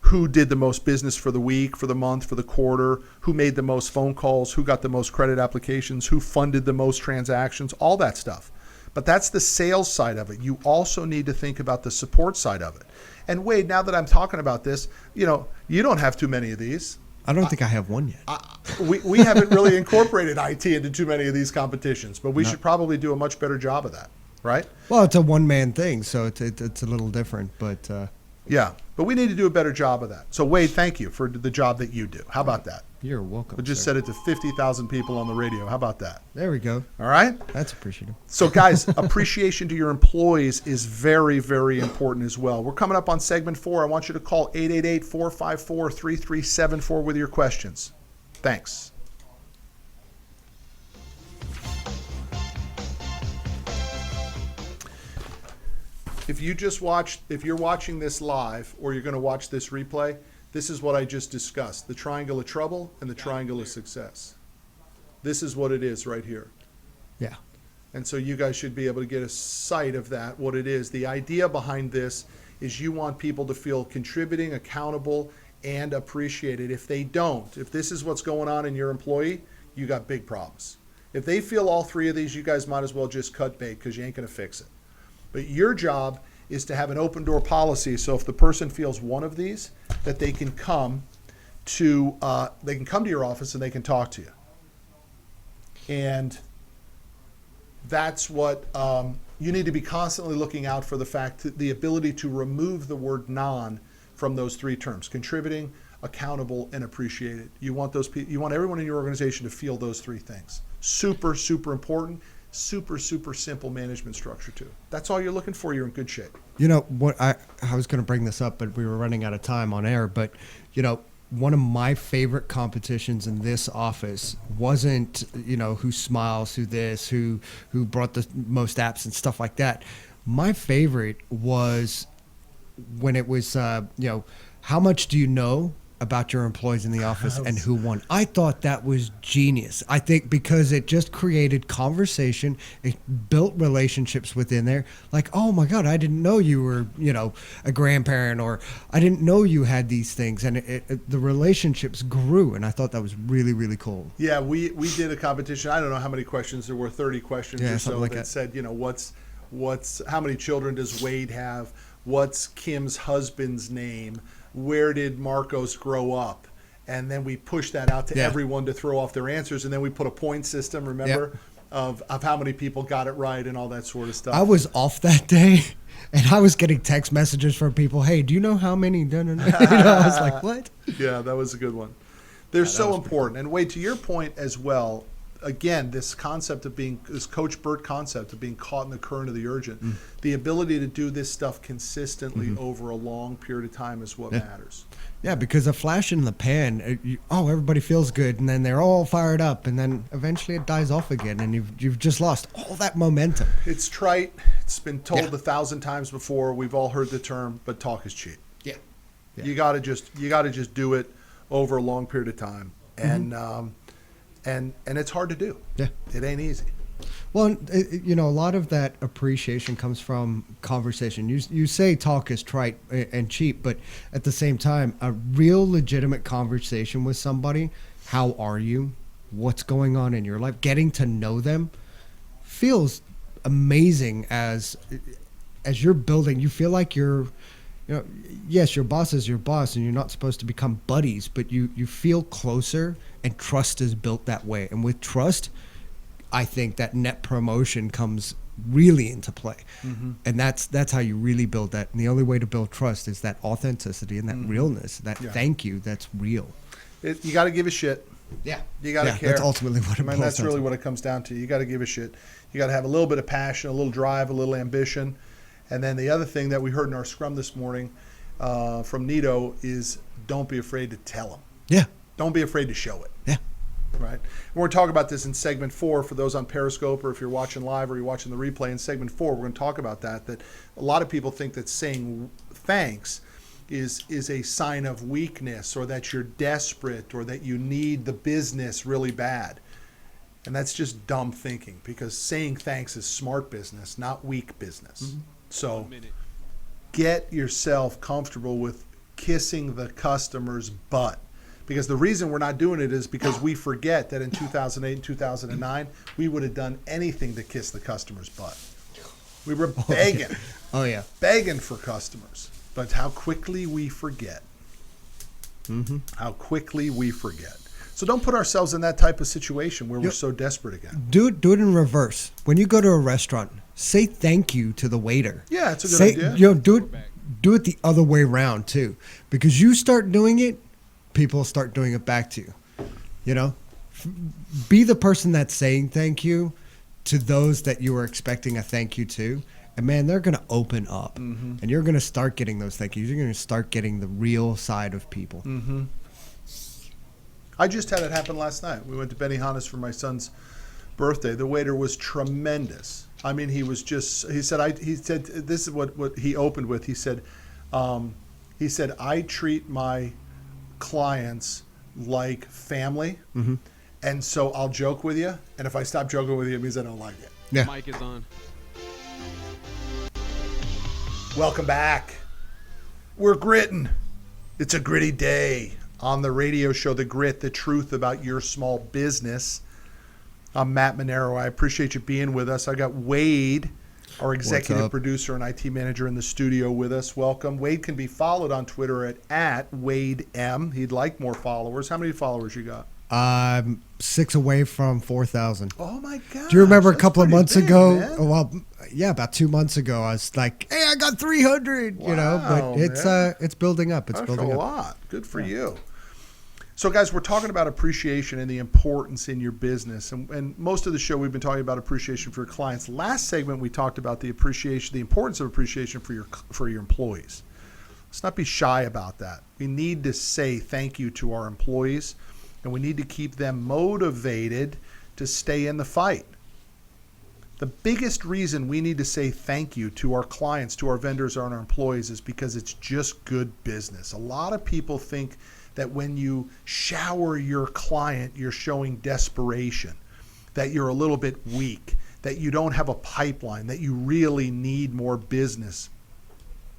who did the most business for the week, for the month, for the quarter, who made the most phone calls, who got the most credit applications, who funded the most transactions, all that stuff. But that's the sales side of it. You also need to think about the support side of it. And Wade, now that I'm talking about this, you don't have too many of these. I don't think I have one yet. We haven't really incorporated IT into too many of these competitions, but we should probably do a much better job of that, right? Well, it's a one-man thing, so it's a little different, but Yeah, but we need to do a better job of that. So Wade, thank you for the job that you do. How about that? you're welcome. We just sir. said it to 50,000 people on the radio. How about that? There we go. All right? That's appreciative. So guys, appreciation to your employees is very, very important as well. We're coming up on segment 4. I want you to call 888-454-3374 with your questions. Thanks. If you're watching this live or you're going to watch this replay, this is what I just discussed. The triangle of trouble and the triangle of success. This is what it is right here. Yeah. And so you guys should be able to get a sight of that, what it is. The idea behind this is you want people to feel contributing, accountable, and appreciated. If they don't, if this is what's going on in your employee, you got big problems. If they feel all 3 of these, you guys might as well just cut bait because you ain't going to fix it. But your job is to have an open door policy. So if the person feels one of these, that they can come to your office and they can talk to you. And that's what you need to be constantly looking out for, the fact that the ability to remove the word non from those 3 terms: contributing, accountable, and appreciated. You want those people, you want everyone in your organization to feel those 3 things. Super, super important. Super, super simple management structure too. That's all you're looking for. You're in good shape. You know what? I was going to bring this up, but we were running out of time on air. But one of my favorite competitions in this office wasn't who smiles, who brought the most apps and stuff like that. My favorite was when it was how much do you know about your employees in the office and who won. I thought that was genius. I think because it just created conversation, it built relationships within there. Like, oh my God, I didn't know you were, a grandparent, or I didn't know you had these things. And the relationships grew, and I thought that was really, really cool. Yeah, we did a competition. I don't know how many questions there were, 30 questions or so, like that that said, how many children does Wade have? What's Kim's husband's name? Where did Marcos grow up? And then we pushed that out to everyone to throw off their answers. And then we put a point system, remember? of how many people got it right and all that sort of stuff. I was off that day, and I was getting text messages from people. Hey, do you know how many? I was like, what? Yeah, that was a good one. They're so important. And Wade, to your point as well, again, this Coach Burt concept of being caught in the current of the urgent, the ability to do this stuff consistently over a long period of time is what matters. Yeah, because a flash in the pan, everybody feels good, and then they're all fired up, and then eventually it dies off again, and you've just lost all that momentum. It's trite. It's been told 1,000 times before. We've all heard the term, but talk is cheap. Yeah. You gotta just do it over a long period of time, and it's hard to do. Yeah. It ain't easy. Well, a lot of that appreciation comes from conversation. You say talk is trite and cheap, but at the same time, a real legitimate conversation with somebody, how are you? What's going on in your life? Getting to know them feels amazing as you're building. You feel like yes, your boss is your boss and you're not supposed to become buddies, but you feel closer, and trust is built that way. And with trust, I think that net promotion comes really into play. And that's how you really build that. And the only way to build trust is that authenticity and that realness, that thank you that's real. You got to give a shit. Yeah. You got to care. That's ultimately what it boils That's down really to. what it comes down to. You got to give a shit. You got to have a little bit of passion, a little drive, a little ambition. And then the other thing that we heard in our scrum this morning from Nito is don't be afraid to tell them. Yeah. Don't be afraid to show it. Yeah. Right. And we're going to talk about this in segment 4 for those on Periscope, or if you're watching live or you're watching the replay. In segment 4, we're going to talk about that a lot of people think that saying thanks is a sign of weakness, or that you're desperate, or that you need the business really bad. And that's just dumb thinking, because saying thanks is smart business, not weak business. So get yourself comfortable with kissing the customer's butt. Because the reason we're not doing it is because we forget that in 2008 and 2009, we would have done anything to kiss the customer's butt. We were begging. Oh, yeah. Begging for customers. But how quickly we forget. How quickly we forget. So don't put ourselves in that type of situation where we're so desperate again. Do it in reverse. When you go to a restaurant, say thank you to the waiter. Yeah, it's a good idea. Do it the other way around too. Because you start doing it, people start doing it back to you. Be the person that's saying thank you to those that you are expecting a thank you to. And man, they're going to open up, and you're going to start getting those thank yous. You're going to start getting the real side of people. I just had it happen last night. We went to Benihana's for my son's birthday. The waiter was tremendous. I mean, he said this is what he opened with. He said, I treat my clients like family, and so I'll joke with you, and if I stop joking with you, it means I don't like it. Yeah. Mic is on. Welcome back. We're gritting. It's a gritty day on the radio show, The Grit, the truth about your small business. I'm Matt Manero. I appreciate you being with us. I got Wade, our executive producer and IT manager, in the studio with us. Welcome. Wade can be followed on Twitter at WadeM. He'd like more followers. How many followers you got? I'm 6 away from 4,000. Oh my God! Do you remember a couple of months ago? Man. Well, yeah, about 2 months ago, I was like, "Hey, I got 300." Wow, but it's building up. It's That's building a up. lot. Good for you. So, guys, we're talking about appreciation and the importance in your business. And most of the show, we've been talking about appreciation for your clients. Last segment, we talked about the importance of appreciation for your employees. Let's not be shy about that. We need to say thank you to our employees, and we need to keep them motivated to stay in the fight. The biggest reason we need to say thank you to our clients, to our vendors, and our employees is because it's just good business. A lot of people think that when you shower your client, you're showing desperation, that you're a little bit weak, that you don't have a pipeline, that you really need more business.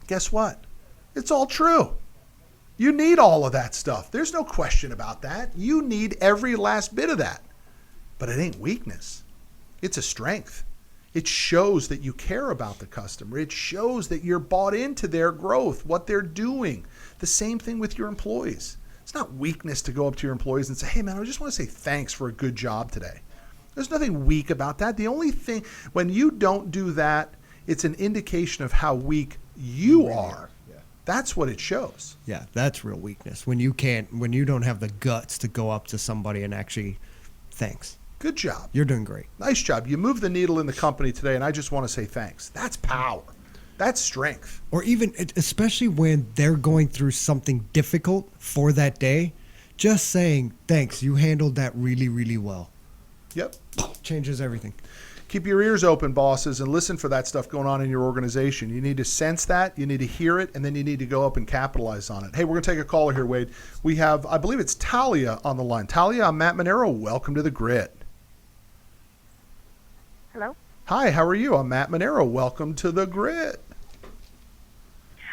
Guess what? It's all true. You need all of that stuff. There's no question about that. You need every last bit of that. But it ain't weakness. It's a strength. It shows that you care about the customer. It shows that you're bought into their growth, what they're doing. The same thing with your employees. It's not weakness to go up to your employees and say, hey, man, I just want to say thanks for a good job today. There's nothing weak about that. The only thing, when you don't do that, it's an indication of how weak you are. Yeah. That's what it shows. Yeah, that's real weakness. When you don't have the guts to go up to somebody and actually, thanks. Good job. You're doing great. Nice job. You moved the needle in the company today, and I just want to say thanks. That's power. That's strength. Or even, especially when they're going through something difficult for that day, just saying, thanks, you handled that really, really well. Yep. Changes everything. Keep your ears open, bosses, and listen for that stuff going on in your organization. You need to sense that, you need to hear it, and then you need to go up and capitalize on it. Hey, we're going to take a caller here, Wade. We have, I believe it's Talia on the line. Talia, I'm Matt Manero. Welcome to the Grit. Hello? Hi, how are you? I'm Matt Manero. Welcome to the Grit.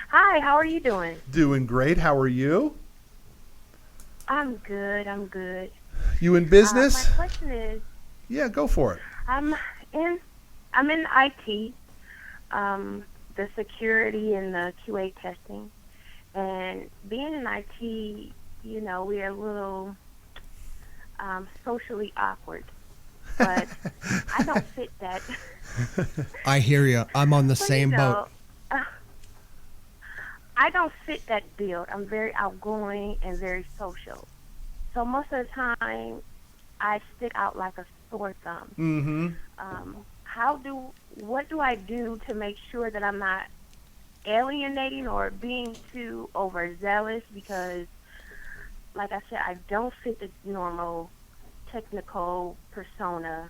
Hi, how are you doing? Doing great. How are you? I'm good. You in business? My question is, Yeah, go for it. I'm in IT, the security and the QA testing, and being in IT, you know, we're a little socially awkward, but I don't fit that. I hear you. I'm on the same boat. I don't fit that bill. I'm very outgoing and very social. So most of the time, I stick out like a sore thumb. Mm-hmm. What do I do to make sure that I'm not alienating or being too overzealous? Because, like I said, I don't fit the normal technical persona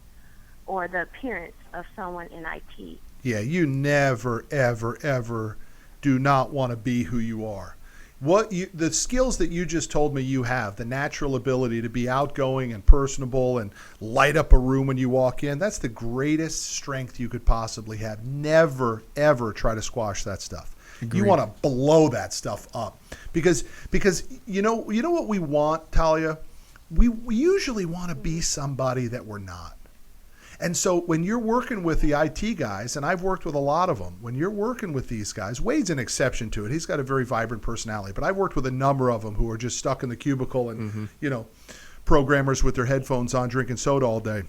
or the appearance of someone in IT. Yeah, you never, ever, ever do not want to be who you are. The skills that you just told me you have, the natural ability to be outgoing and personable and light up a room when you walk in, that's the greatest strength you could possibly have. Never, ever try to squash that stuff. Agreed. You want to blow that stuff up because you know what we want, Talia? We usually want to be somebody that we're not. And so when you're working with the IT guys, and I've worked with a lot of them, when you're working with these guys, Wade's an exception to it. He's got a very vibrant personality, but I've worked with a number of them who are just stuck in the cubicle and, programmers with their headphones on drinking soda all day.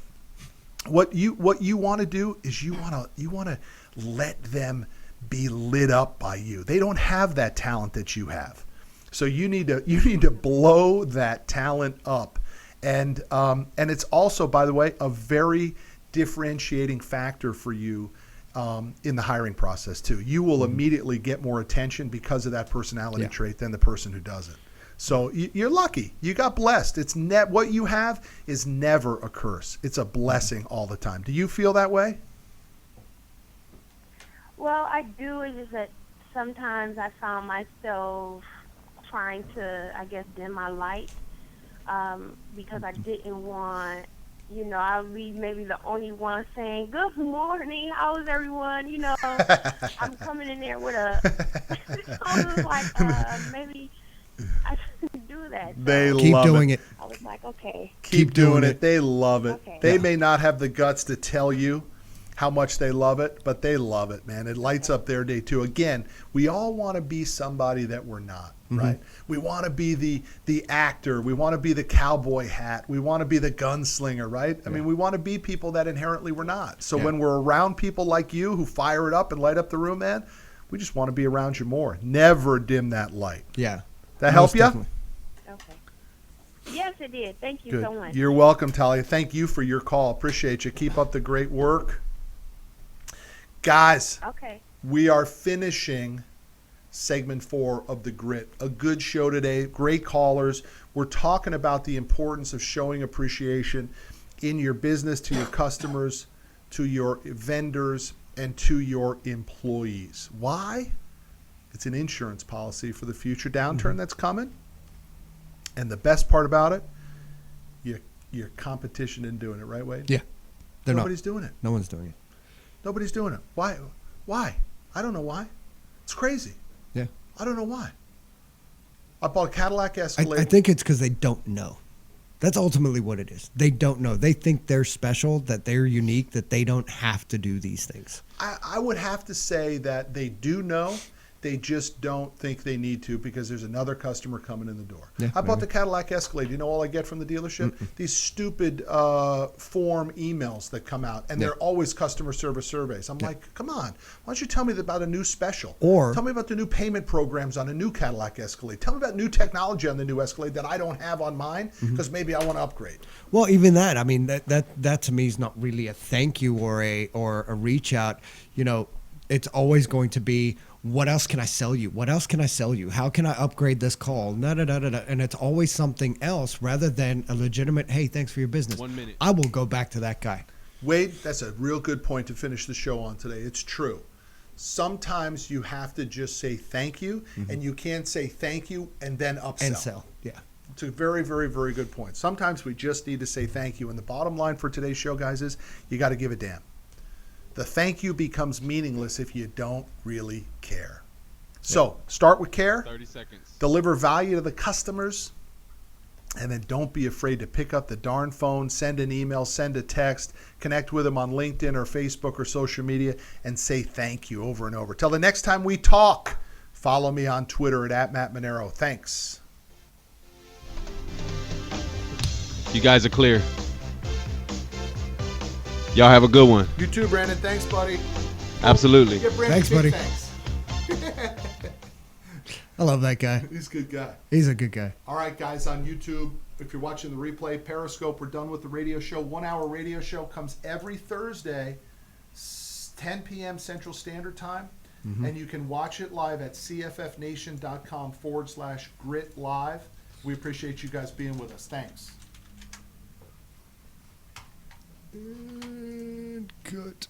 What you want to do is you want to let them be lit up by you. They don't have that talent that you have. So you need to blow that talent up. And it's also, by the way, a very differentiating factor for you in the hiring process too. You will immediately get more attention because of that personality trait than the person who doesn't. So you're lucky. You got blessed. It's what you have is never a curse. It's a blessing all the time. Do you feel that way? Well, I do. It's just that sometimes I found myself trying to, I guess, dim my light because I didn't want, I'll be maybe the only one saying, good morning, how's everyone? I'm coming in there with I was like, maybe I shouldn't do that. So They Keep love doing it. I was like, okay. Keep doing it. They love it. Okay. They may not have the guts to tell you how much they love it, but they love it, man. It lights up their day too. Again, we all want to be somebody that we're not, right? We want to be the actor. We want to be the cowboy hat. We want to be the gunslinger, right? I mean, we want to be people that inherently we're not. So when we're around people like you who fire it up and light up the room, man, we just want to be around you more. Never dim that light. Yeah. That help Most you? definitely. Okay. Yes, it did. Thank you Good. so much. You're welcome, Talia. Thank you for your call. Appreciate you. Keep up the great work. Guys, Okay. we are finishing segment 4 of The Grit. A good show today. Great callers. We're talking about the importance of showing appreciation in your business to your customers, to your vendors, and to your employees. Why? It's an insurance policy for the future downturn that's coming. And the best part about it, your competition isn't doing it, right, Wade? Yeah. They're Nobody's not. doing it. No one's doing it. Nobody's doing it. Why? Why? I don't know why. It's crazy. Yeah. I don't know why. I bought a Cadillac I Escalade. think it's because they don't know. That's ultimately what it is. They don't know. They think they're special, that they're unique, that they don't have to do these things. I would have to say that they do know. They just don't think they need to because there's another customer coming in the door. Yeah, I bought maybe. the Cadillac Escalade. You know all I get from the dealership? These stupid form emails that come out, and they're always customer service surveys. I'm like, come on. Why don't you tell me about a new special? Or- tell me about the new payment programs on a new Cadillac Escalade. Tell me about new technology on the new Escalade that I don't have on mine because maybe I want to upgrade. Well, even that, I mean, that to me is not really a thank you or a reach out. You know, it's always going to be, what else can I sell you? What else can I sell you? How can I upgrade this call? And it's always something else rather than a legitimate, hey, thanks for your business. 1 minute. I will go back to that guy. Wade, that's a real good point to finish the show on today. It's true. Sometimes you have to just say thank you, and you can't say thank you and then upsell. And sell. Yeah. It's a very, very, very good point. Sometimes we just need to say thank you. And the bottom line for today's show, guys, is you got to give a damn. The thank you becomes meaningless if you don't really care. So start with care, 30 seconds. deliver value to the customers, and then don't be afraid to pick up the darn phone, send an email, send a text, connect with them on LinkedIn or Facebook or social media, and say thank you over and over. Till the next time we talk, follow me on Twitter at Matt Manero. Thanks. You guys are clear. Y'all have a good one. You too, Brandon. Thanks, buddy. Absolutely. Give Brandon Thanks, big buddy. Thanks. I love that guy. He's a good guy. He's a good guy. All right, guys, on YouTube, if you're watching the replay, Periscope, we're done with the radio show. 1 hour radio show comes every Thursday, 10 p.m. Central Standard Time. And you can watch it live at cffnation.com/grit live. We appreciate you guys being with us. Thanks. Good.